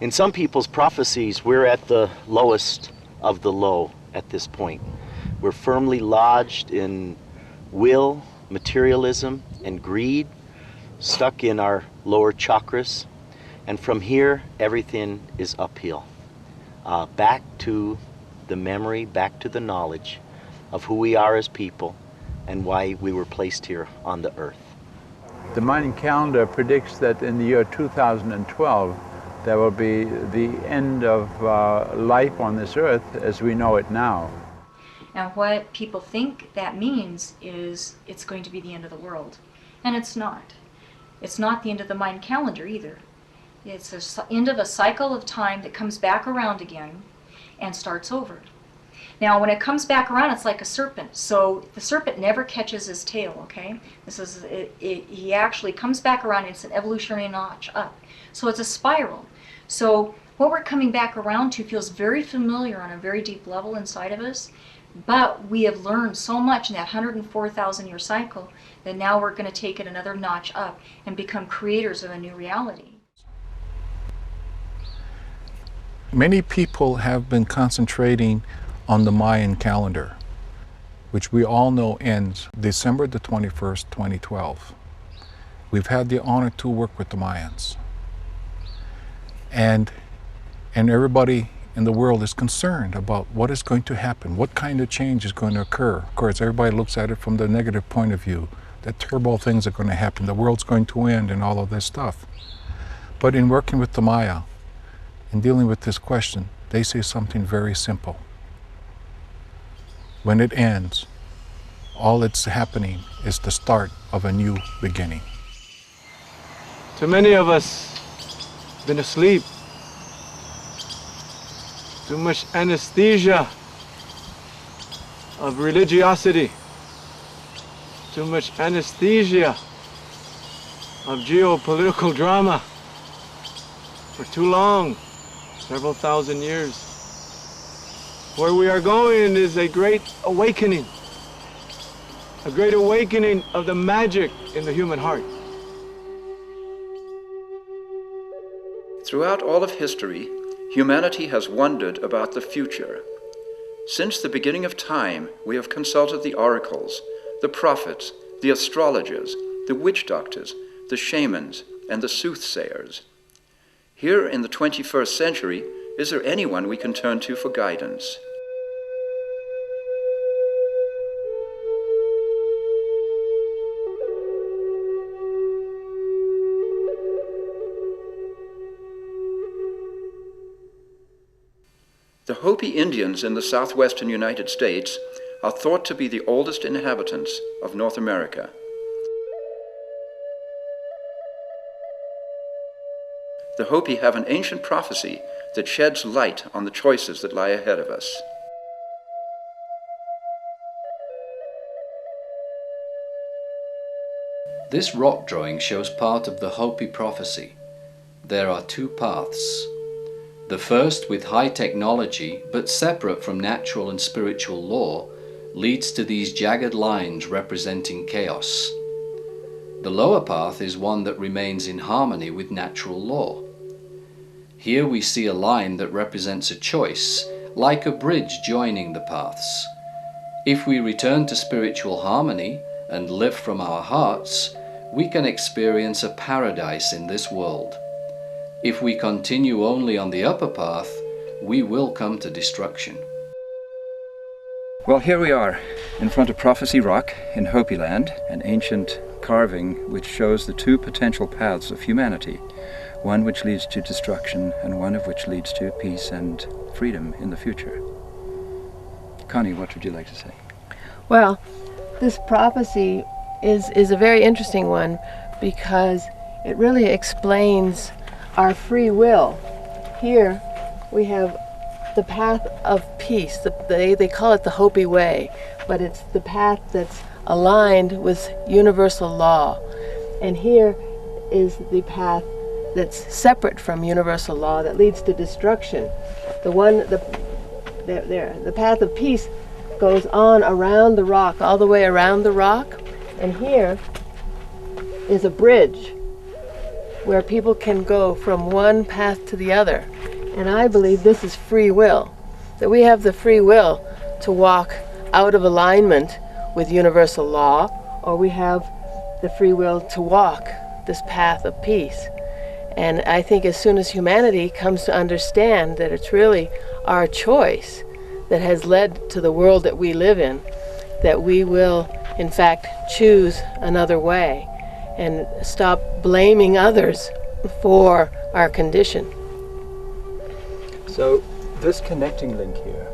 In some people's prophecies, we're at the lowest of the low at this point. We're firmly lodged in will, materialism, and greed, stuck in our lower chakras, and from here everything is uphill. Back to the memory, back to the knowledge of who we are as people and why we were placed here on the earth. The Mayan calendar predicts that in the year 2012 there will be the end of life on this earth as we know it now. Now what people think that means is it's going to be the end of the world. And it's not. It's not the end of the Mayan calendar either. It's the end of a cycle of time that comes back around again and starts over. Now when it comes back around, it's like a serpent. So the serpent never catches his tail, okay? He actually comes back around, and it's an evolutionary notch up. So it's a spiral. So what we're coming back around to feels very familiar on a very deep level inside of us, but we have learned so much in that 104,000 year cycle that now we're going to take it another notch up and become creators of a new reality. Many people have been concentrating on the Mayan calendar, which we all know ends December the 21st, 2012. We've had the honor to work with the Mayans. And everybody in the world is concerned about what is going to happen, what kind of change is going to occur. Of course, everybody looks at it from the negative point of view, that terrible things are going to happen, the world's going to end and all of this stuff. But in working with the Maya, in dealing with this question, they say something very simple. When it ends, all that's happening is the start of a new beginning. Too many of us been asleep. Too much anesthesia of religiosity. Too much anesthesia of geopolitical drama for too long, several thousand years. Where we are going is a great awakening of the magic in the human heart. Throughout all of history, humanity has wondered about the future. Since the beginning of time, we have consulted the oracles, the prophets, the astrologers, the witch doctors, the shamans, and the soothsayers. Here in the 21st century, is there anyone we can turn to for guidance? The Hopi Indians in the southwestern United States are thought to be the oldest inhabitants of North America. The Hopi have an ancient prophecy that sheds light on the choices that lie ahead of us. This rock drawing shows part of the Hopi prophecy. There are two paths. The first, with high technology, but separate from natural and spiritual law, leads to these jagged lines representing chaos. The lower path is one that remains in harmony with natural law. Here we see a line that represents a choice, like a bridge joining the paths. If we return to spiritual harmony and live from our hearts, we can experience a paradise in this world. If we continue only on the upper path, we will come to destruction. Well, here we are in front of Prophecy Rock in Hopi Land, an ancient carving which shows the two potential paths of humanity, one which leads to destruction and one of which leads to peace and freedom in the future. Connie, what would you like to say? Well, this prophecy is a very interesting one because it really explains our free will. Here we have the path of peace. They call it the Hopi way, but it's the path that's aligned with universal law. And here is the path that's separate from universal law that leads to destruction. The path of peace goes on around the rock, all the way around the rock, and here is a bridge where people can go from one path to the other. And I believe this is free will, that we have the free will to walk out of alignment with universal law, or we have the free will to walk this path of peace. And I think as soon as humanity comes to understand that it's really our choice that has led to the world that we live in, that we will in fact choose another way and stop blaming others for our condition. So this connecting link here,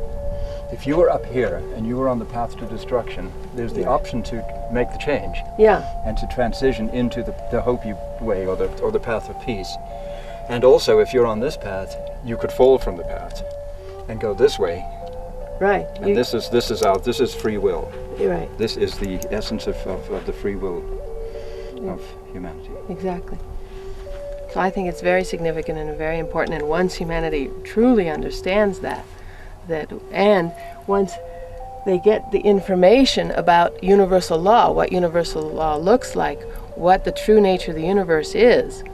if you were up here and you were on the path to destruction, there's the option to make the change. Yeah. And to transition into the Hopi way or the path of peace. And also if you're on this path, you could fall from the path and go this way. Right. And this is free will. You're right. This is the essence of the free will of humanity. Exactly. So I think it's very significant and very important, and once humanity truly understands that and once they get the information about universal law, what universal law looks like, what the true nature of the universe is,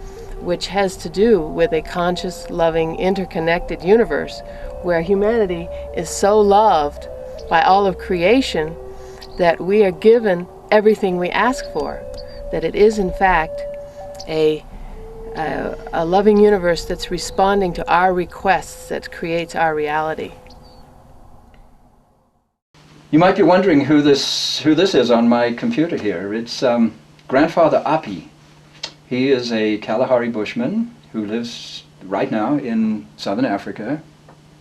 which has to do with a conscious, loving, interconnected universe where humanity is so loved by all of creation that we are given everything we ask for, that it is in fact a loving universe that's responding to our requests, that creates our reality. You might be wondering who this is on my computer here. It's Grandfather Api. He is a Kalahari bushman who lives right now in southern Africa,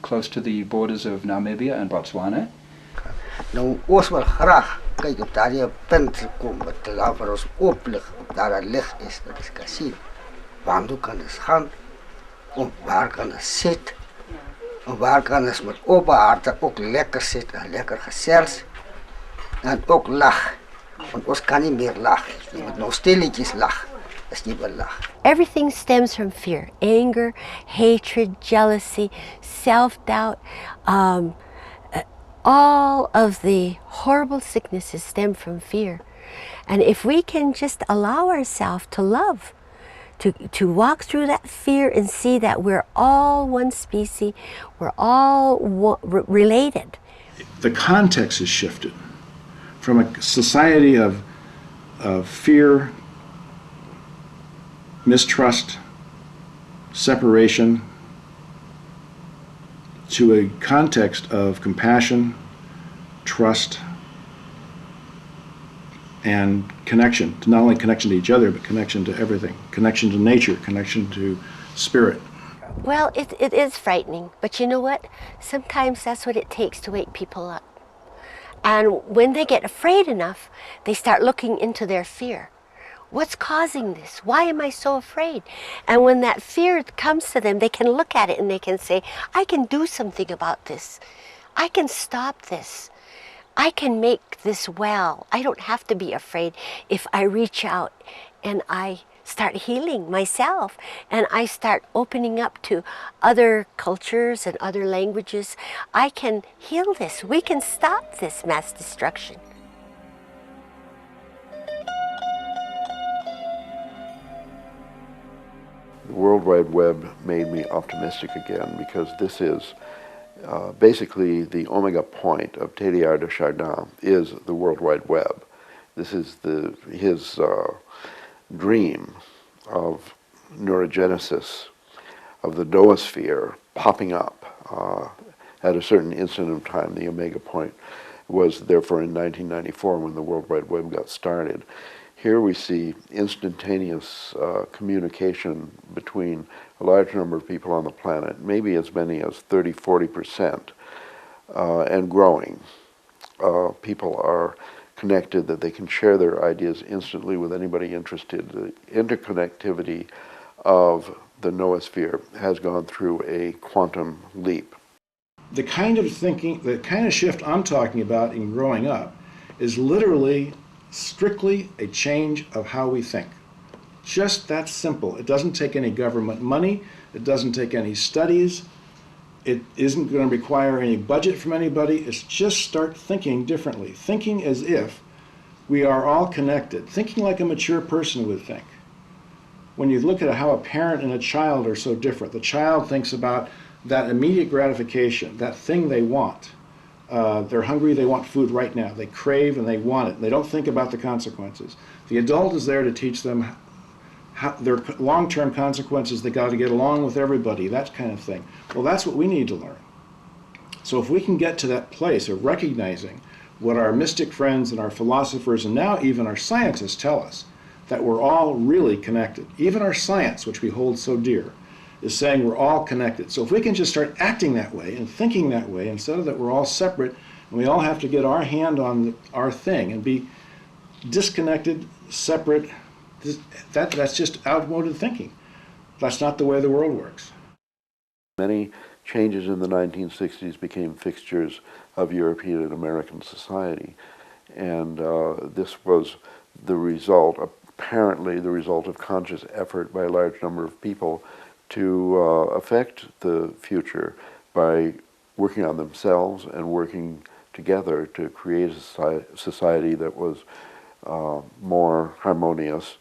close to the borders of Namibia and Botswana. Nou, ons wil graag kyk op daardie punt kom wat waar ons oplig, daar 'n lig is, dat ons kan sien. Waartoe kan ons gaan? Om waar kan ons sit? En waar kan ons met open harte ook lekker sit en lekker gesels en ook lag. Want ons kan nie meer lag. Ons moet nou stilletjies lag. As nie wil lag. Everything stems from fear. Anger, hatred, jealousy, self-doubt. All of the horrible sicknesses stem from fear. And if we can just allow ourselves to love, to walk through that fear and see that we're all one species, we're all related, the context has shifted from a society of fear, mistrust, separation, to a context of compassion, trust, and connection, not only connection to each other, but connection to everything, connection to nature, connection to spirit. Well, it is frightening, but you know what? Sometimes that's what it takes to wake people up. And when they get afraid enough, they start looking into their fear. What's causing this? Why am I so afraid? And when that fear comes to them, they can look at it and they can say, I can do something about this. I can stop this. I can make this well. I don't have to be afraid if I reach out and I start healing myself and I start opening up to other cultures and other languages. I can heal this. We can stop this mass destruction. The World Wide Web made me optimistic again, because this is basically the omega point of Teilhard de Chardin is the World Wide Web. This is his dream of neurogenesis, of the noosphere popping up at a certain instant of time. The omega point was therefore in 1994 when the World Wide Web got started. Here we see instantaneous communication between a large number of people on the planet, maybe as many as 30–40%, and growing. People are connected, that they can share their ideas instantly with anybody interested. The interconnectivity of the noosphere has gone through a quantum leap. The kind of thinking, the kind of shift I'm talking about in growing up is literally strictly a change of how we think. Just that simple. It doesn't take any government money. It doesn't take any studies. It isn't going to require any budget from anybody. It's just start thinking differently. Thinking as if we are all connected. Thinking like a mature person would think. When you look at how a parent and a child are so different, the child thinks about that immediate gratification, that thing they want. They're hungry, they want food right now. They crave and they want it. They don't think about the consequences. The adult is there to teach them their long-term consequences. They got to get along with everybody, that kind of thing. Well, that's what we need to learn. So if we can get to that place of recognizing what our mystic friends and our philosophers and now even our scientists tell us, that we're all really connected. Even our science, which we hold so dear, is saying we're all connected. So if we can just start acting that way and thinking that way, instead of that we're all separate and we all have to get our hand on our thing and be disconnected, separate, that's just outmoded thinking. That's not the way the world works. Many changes in the 1960s became fixtures of European and American society, and this was the result, apparently the result of conscious effort by a large number of people to affect the future by working on themselves and working together to create a society that was more harmonious,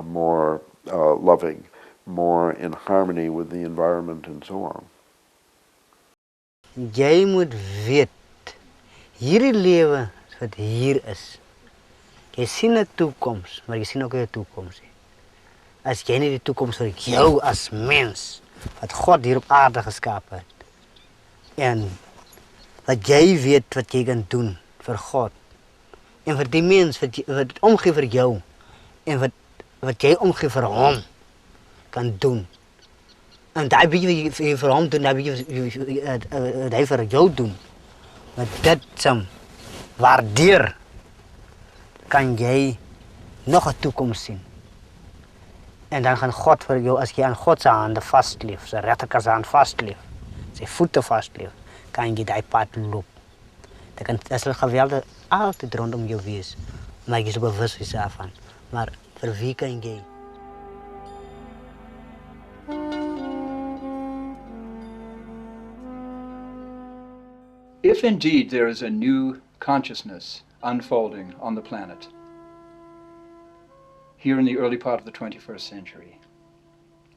more loving, more in harmony with the environment and so on. Jy moet weet, hierdie lewe wat hier is, jy sien 'n toekoms, maar jy sien ook 'n toekoms. As jy nie die toekoms vir jou as mens, wat God hier op aarde geskaap het, en wat jy weet wat jy kan doen vir God, en vir die mens wat omgee vir jou, en wat jy omgee vir hom, kan doen. En daai bietjie wat jy vir hom doen, daai bietjie wat hy vir jou doen, met dit saam waardeer, kan jy nog 'n toekoms sien. En dan gaan God vir jou, as jy aan God se hande vasleef, sy regterkant se hand vasleef, sy voete vasleef, kan jy daai pad loop. Dat sal geweldig altyd rondom jou wees, maar jy is bewus wees daarvan. Maar vir wie kan jy? If indeed there is a new consciousness unfolding on the planet, here in the early part of the 21st century,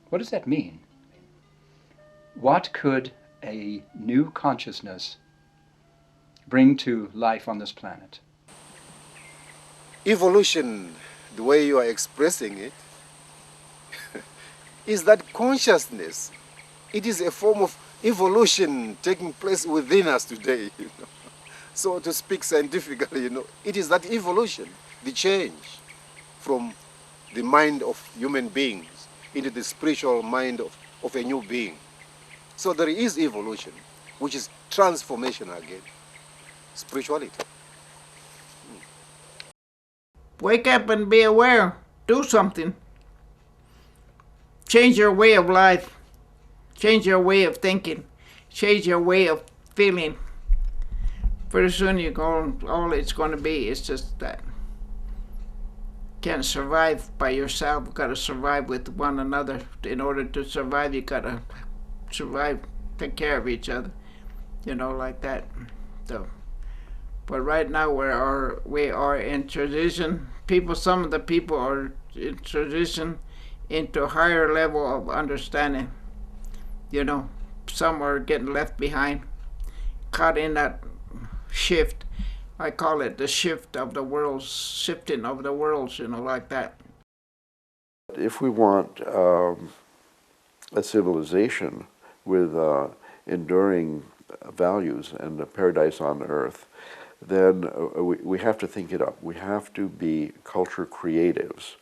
what does that mean? What could a new consciousness bring to life on this planet. Evolution, the way you are expressing it, is that consciousness. It is a form of evolution taking place within us today. So to speak scientifically, it is that evolution, the change from the mind of human beings into the spiritual mind of a new being. So there is evolution, which is transformation again, spirituality. Wake up and be aware. Do something. Change your way of life. Change your way of thinking. Change your way of feeling. Pretty soon all it's going to be is just that. Can't survive by yourself. You've got to survive with one another. In order to survive, you got to survive, take care of each other. Like that. So, but right now we are in transition. Some of the people are in transition into a higher level of understanding. Some are getting left behind, caught in that shift. I call it the shift of the worlds, shifting of the worlds, like that. If we want a civilization with enduring values and a paradise on earth, then we have to think it up. We have to be culture creatives.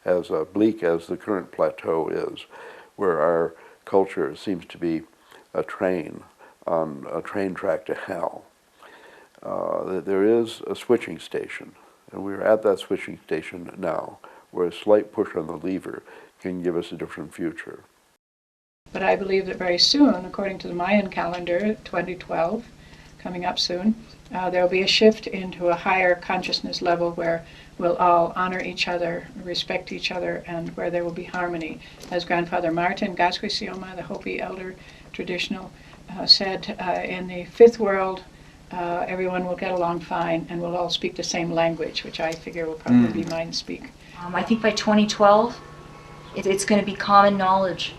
As bleak as the current plateau is, where our culture seems to be a train on a train track to hell, there is a switching station, and we're at that switching station now, where a slight push on the lever can give us a different future. But I believe that very soon, according to the Mayan calendar, 2012, coming up soon, there will be a shift into a higher consciousness level where we'll all honor each other, respect each other, and where there will be harmony. As Grandfather Martin Gasquisioma, the Hopi elder traditional, said, in the fifth world, everyone will get along fine and we'll all speak the same language, which I figure will probably be mind speak. I think by 2012, it's going to be common knowledge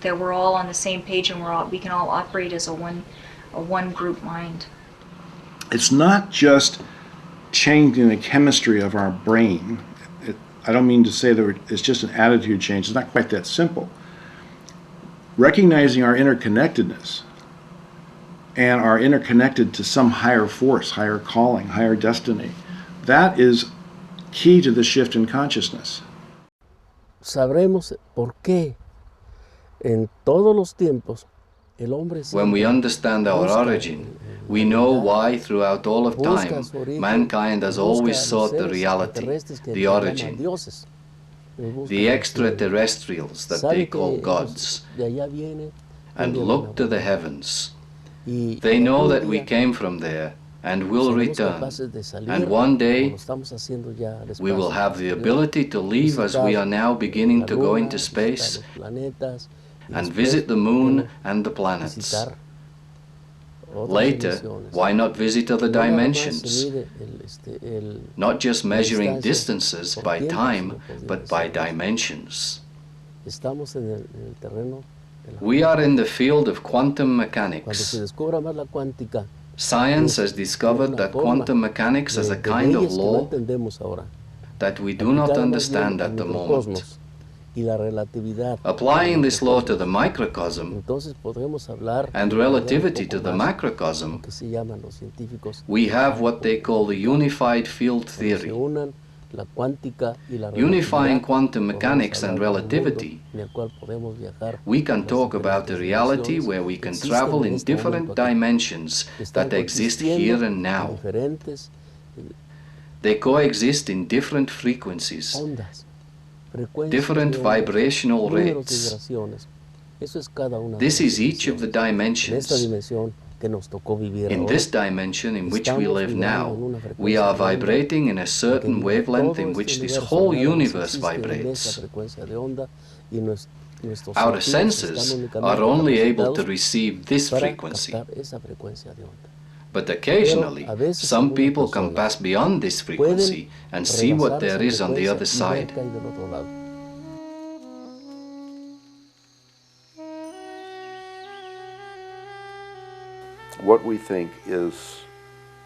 that we're all on the same page and we can all operate as a one group mind. It's not just changing the chemistry of our brain. I don't mean to say that it's just an attitude change. It's not quite that simple. Recognizing our interconnectedness and are interconnected to some higher force, higher calling, higher destiny, that is key to the shift in consciousness. Sabremos por qué en todos los tiempos el hombre. When we understand our origin, we know why throughout all of time mankind has always sought the reality, the origin, the extraterrestrials that they call gods, and look to the heavens. They know that we came from there and will return, and one day we will have the ability to leave as we are now beginning to go into space and visit the moon and the planets. Later, why not visit other dimensions? Not just measuring distances by time, but by dimensions. We are in the field of quantum mechanics. Science has discovered that quantum mechanics is a kind of law that we do not understand at the moment. Applying this law to the microcosm and relativity to the macrocosm, we have what they call the unified field theory. Unifying quantum mechanics and relativity, we can talk about a reality where we can travel in different dimensions that exist here and now. They coexist in different frequencies, different vibrational rates. This is each of the dimensions. In this dimension in which we live now, we are vibrating in a certain wavelength in which this whole universe vibrates. Our senses are only able to receive this frequency. But occasionally, some people can pass beyond this frequency and see what there is on the other side. What we think is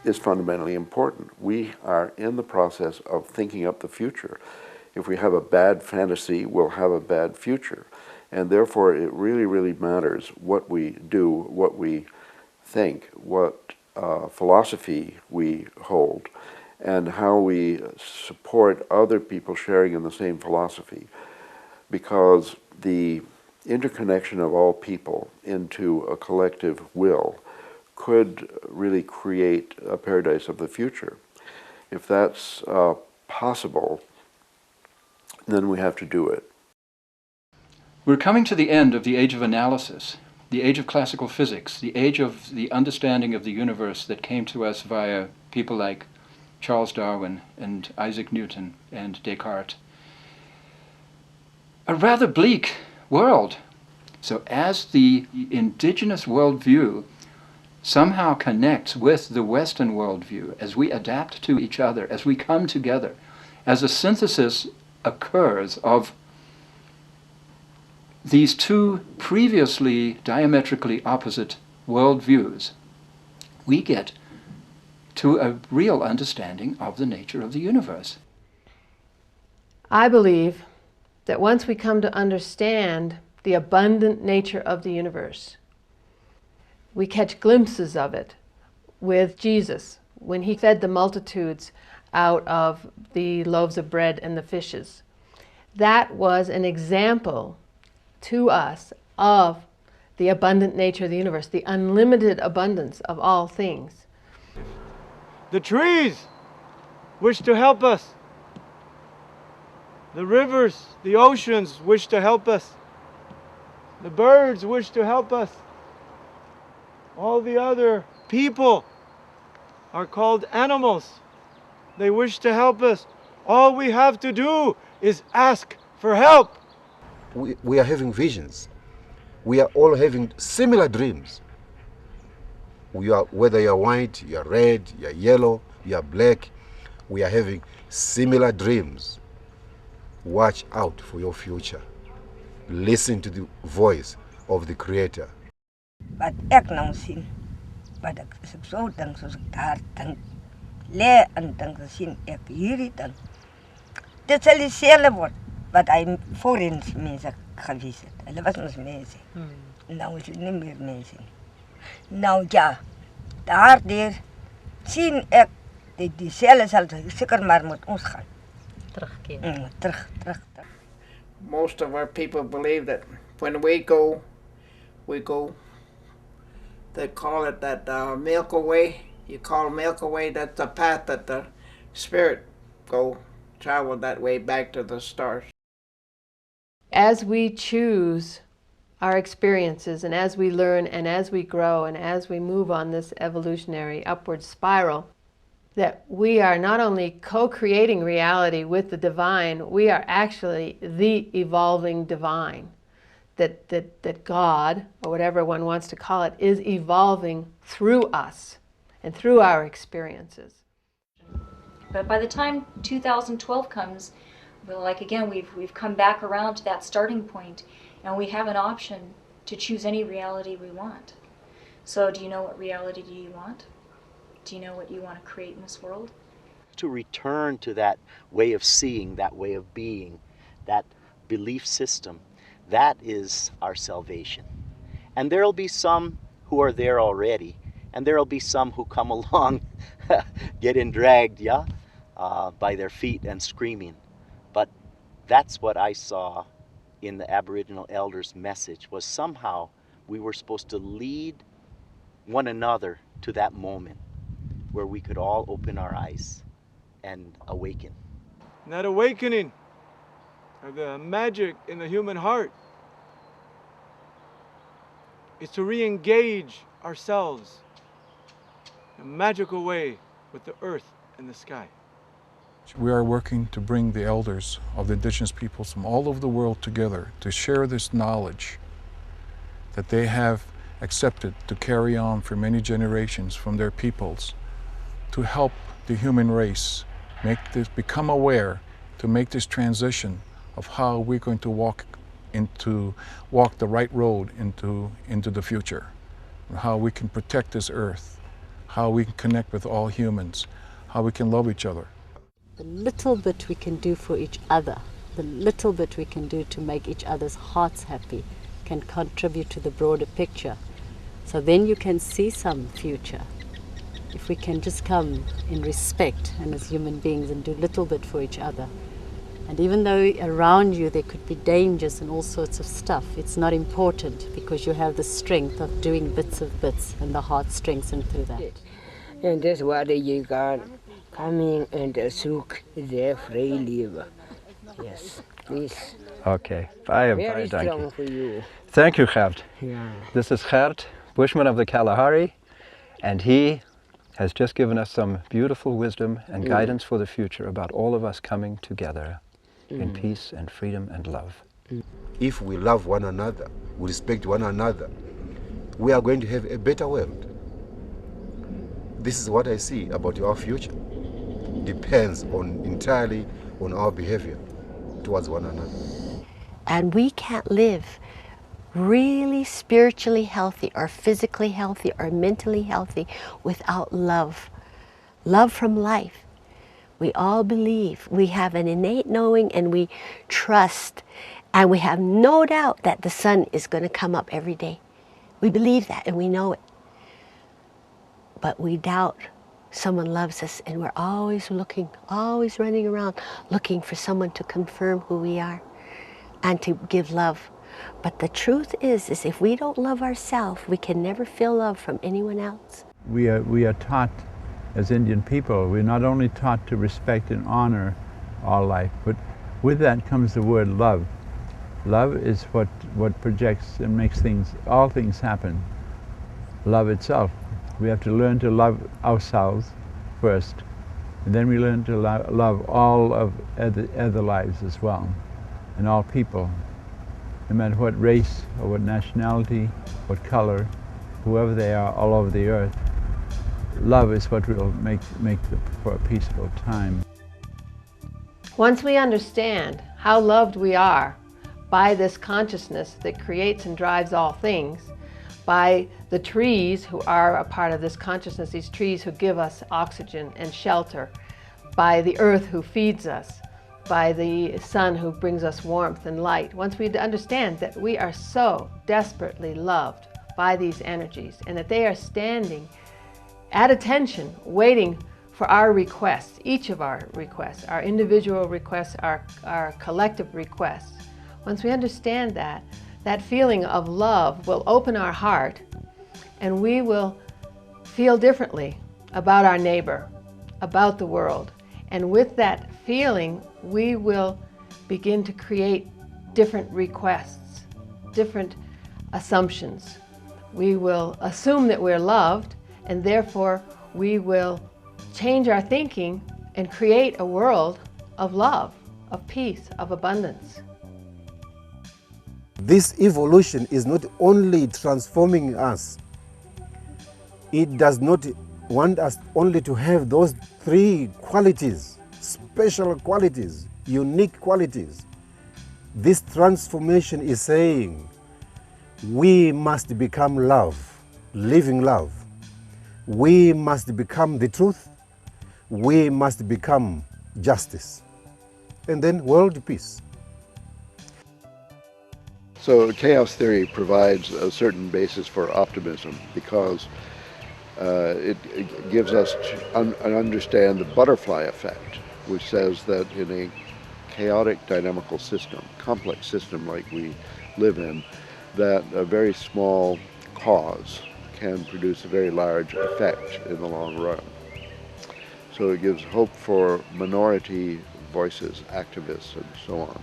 is fundamentally important. We are in the process of thinking up the future. If we have a bad fantasy, we'll have a bad future. And therefore, it really, really matters what we do, what we think, what philosophy we hold, and how we support other people sharing in the same philosophy. Because the interconnection of all people into a collective will could really create a paradise of the future. If that's possible, then we have to do it. We're coming to the end of the age of analysis, the age of classical physics, the age of the understanding of the universe that came to us via people like Charles Darwin and Isaac Newton and Descartes. A rather bleak world. So as the indigenous worldview somehow connects with the Western worldview, as we adapt to each other, as we come together, as a synthesis occurs of these two previously diametrically opposite worldviews, we get to a real understanding of the nature of the universe. I believe that once we come to understand the abundant nature of the universe, we catch glimpses of it with Jesus when he fed the multitudes out of the loaves of bread and the fishes. That was an example to us of the abundant nature of the universe, the unlimited abundance of all things. The trees wish to help us. The rivers, the oceans wish to help us. The birds wish to help us. All the other people are called animals. They wish to help us. All we have to do is ask for help. We are having visions. We are all having similar dreams. Whether you are white, you are red, you are yellow, you are black, we are having similar dreams. Watch out for your future. Listen to the voice of the Creator. Wat ek nou sien, wat ek so dink soos ek daar dink, lê en dink sien ek hierdie ding. Dit sal dieselfde word wat hy voorheen mense gewees het. Hulle was ons mense. Nou is hulle nie meer mense nie. Nou ja, daardeur sien ek dieselfde sal seker maar met ons gaan. Terugkeer. Terug. Most of our people believe that when we go, they call it that Milky Way. You call Milky Way, that's the path that the spirit travel that way back to the stars. As we choose our experiences and as we learn and as we grow and as we move on this evolutionary upward spiral, that we are not only co-creating reality with the divine, we are actually the evolving divine. That God, or whatever one wants to call it, is evolving through us and through our experiences. But by the time 2012 comes, well, like again, we've come back around to that starting point, and we have an option to choose any reality we want. So do you know what reality do you want? Do you know what you want to create in this world? To return to that way of seeing, that way of being, that belief system, that is our salvation. And there'll be some who are there already, and there'll be some who come along getting dragged, by their feet and screaming. But that's what I saw in the Aboriginal elders' message, was somehow we were supposed to lead one another to that moment where we could all open our eyes and awaken. And that awakening of the magic in the human heart is to re-engage ourselves in a magical way with the earth and the sky. We are working to bring the elders of the indigenous peoples from all over the world together to share this knowledge that they have accepted to carry on for many generations from their peoples, to help the human race become aware, to make this transition of how we're going to walk the right road into the future, how we can protect this earth, how we can connect with all humans, how we can love each other. The little bit we can do for each other, the little bit we can do to make each other's hearts happy can contribute to the broader picture. So then you can see some future. If we can just come in respect and as human beings and do a little bit for each other. And even though around you there could be dangers and all sorts of stuff, it's not important because you have the strength of doing bits of bits and the heart strengthens through that. And that's why you can coming and seek their free liver. Yes, please. Okay, very Very thank strong you. for you. Thank you, Gert. Yeah. This is Gert, Bushman of the Kalahari, and he has just given us some beautiful wisdom and guidance for the future about all of us coming together in peace and freedom and love. If we love one another, we respect one another, we are going to have a better world. This is what I see about our future. Depends entirely on our behavior towards one another. And we can't live really spiritually healthy or physically healthy or mentally healthy without love. Love from life. We all believe, we have an innate knowing and we trust, and we have no doubt that the sun is going to come up every day. We believe that and we know it. But we doubt someone loves us, and we're always looking, always running around looking for someone to confirm who we are and to give love. But the truth is if we don't love ourselves, we can never feel love from anyone else. We are taught as Indian people, we're not only taught to respect and honor all life, but with that comes the word love. Love is what projects and makes all things happen. Love itself. We have to learn to love ourselves first, and then we learn to love all of other lives as well, and all people, no matter what race or what nationality, what color, whoever they are all over the earth. Love is what will make for a peaceful time. Once we understand how loved we are by this consciousness that creates and drives all things, by the trees who are a part of this consciousness, these trees who give us oxygen and shelter, by the earth who feeds us, by the sun who brings us warmth and light. Once we understand that we are so desperately loved by these energies and that they are standing at attention, waiting for our requests, each of our requests, our individual requests, our collective requests. Once we understand that, that feeling of love will open our heart, and we will feel differently about our neighbor, about the world. And with that feeling, we will begin to create different requests, different assumptions. We will assume that we're loved, and therefore we will change our thinking and create a world of love, of peace, of abundance. This evolution is not only transforming us, it does not want us only to have those three qualities, special qualities, unique qualities. This transformation is saying we must become love, living love. We must become the truth. We must become justice. And then world peace. So chaos theory provides a certain basis for optimism because it gives us to understand the butterfly effect, which says that in a chaotic dynamical system, complex system like we live in, that a very small cause can produce a very large effect in the long run. So it gives hope for minority voices, activists, and so on,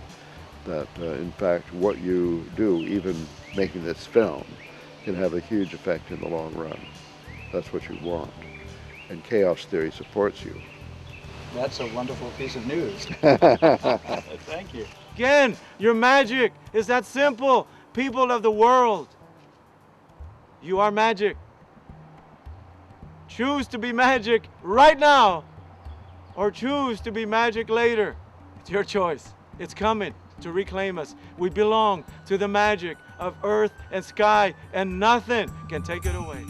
that in fact what you do, even making this film, can have a huge effect in the long run. That's what you want. And chaos theory supports you. That's a wonderful piece of news. Thank you. Again, your magic is that simple. People of the world, you are magic. Choose to be magic right now, or choose to be magic later. It's your choice. It's coming to reclaim us. We belong to the magic of earth and sky, and nothing can take it away.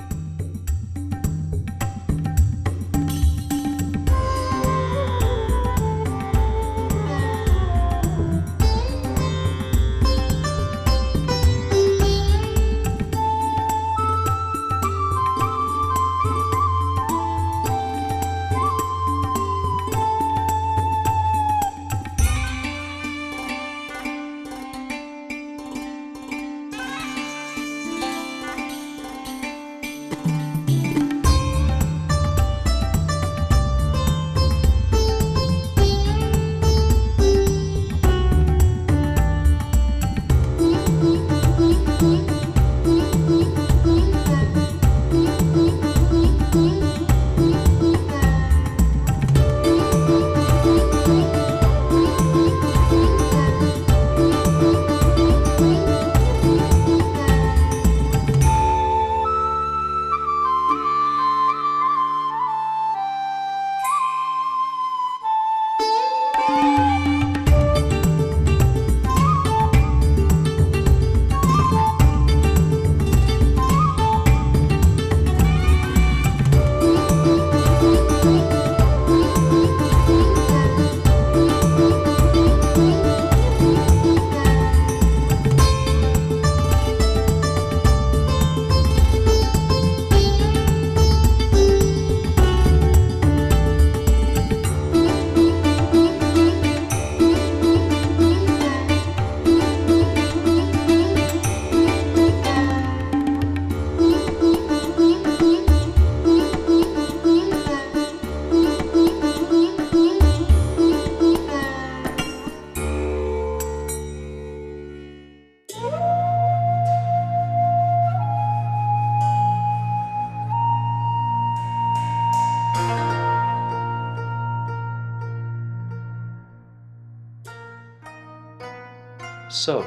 So,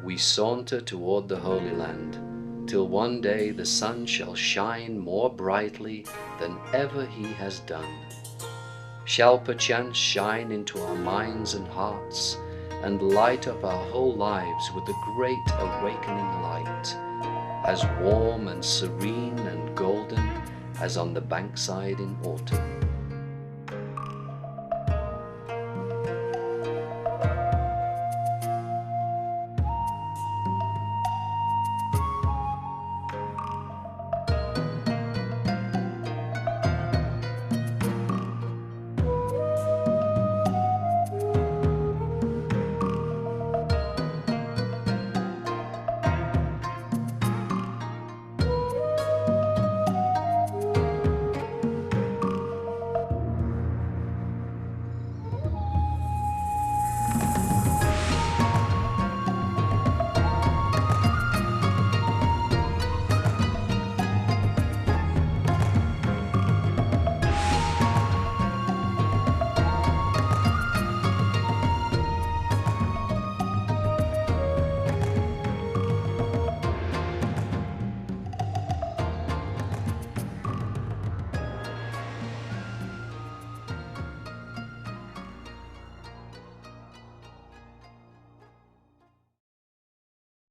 we saunter toward the Holy Land, till one day the sun shall shine more brightly than ever he has done, shall perchance shine into our minds and hearts, and light up our whole lives with a great awakening light, as warm and serene and golden as on the bankside in autumn.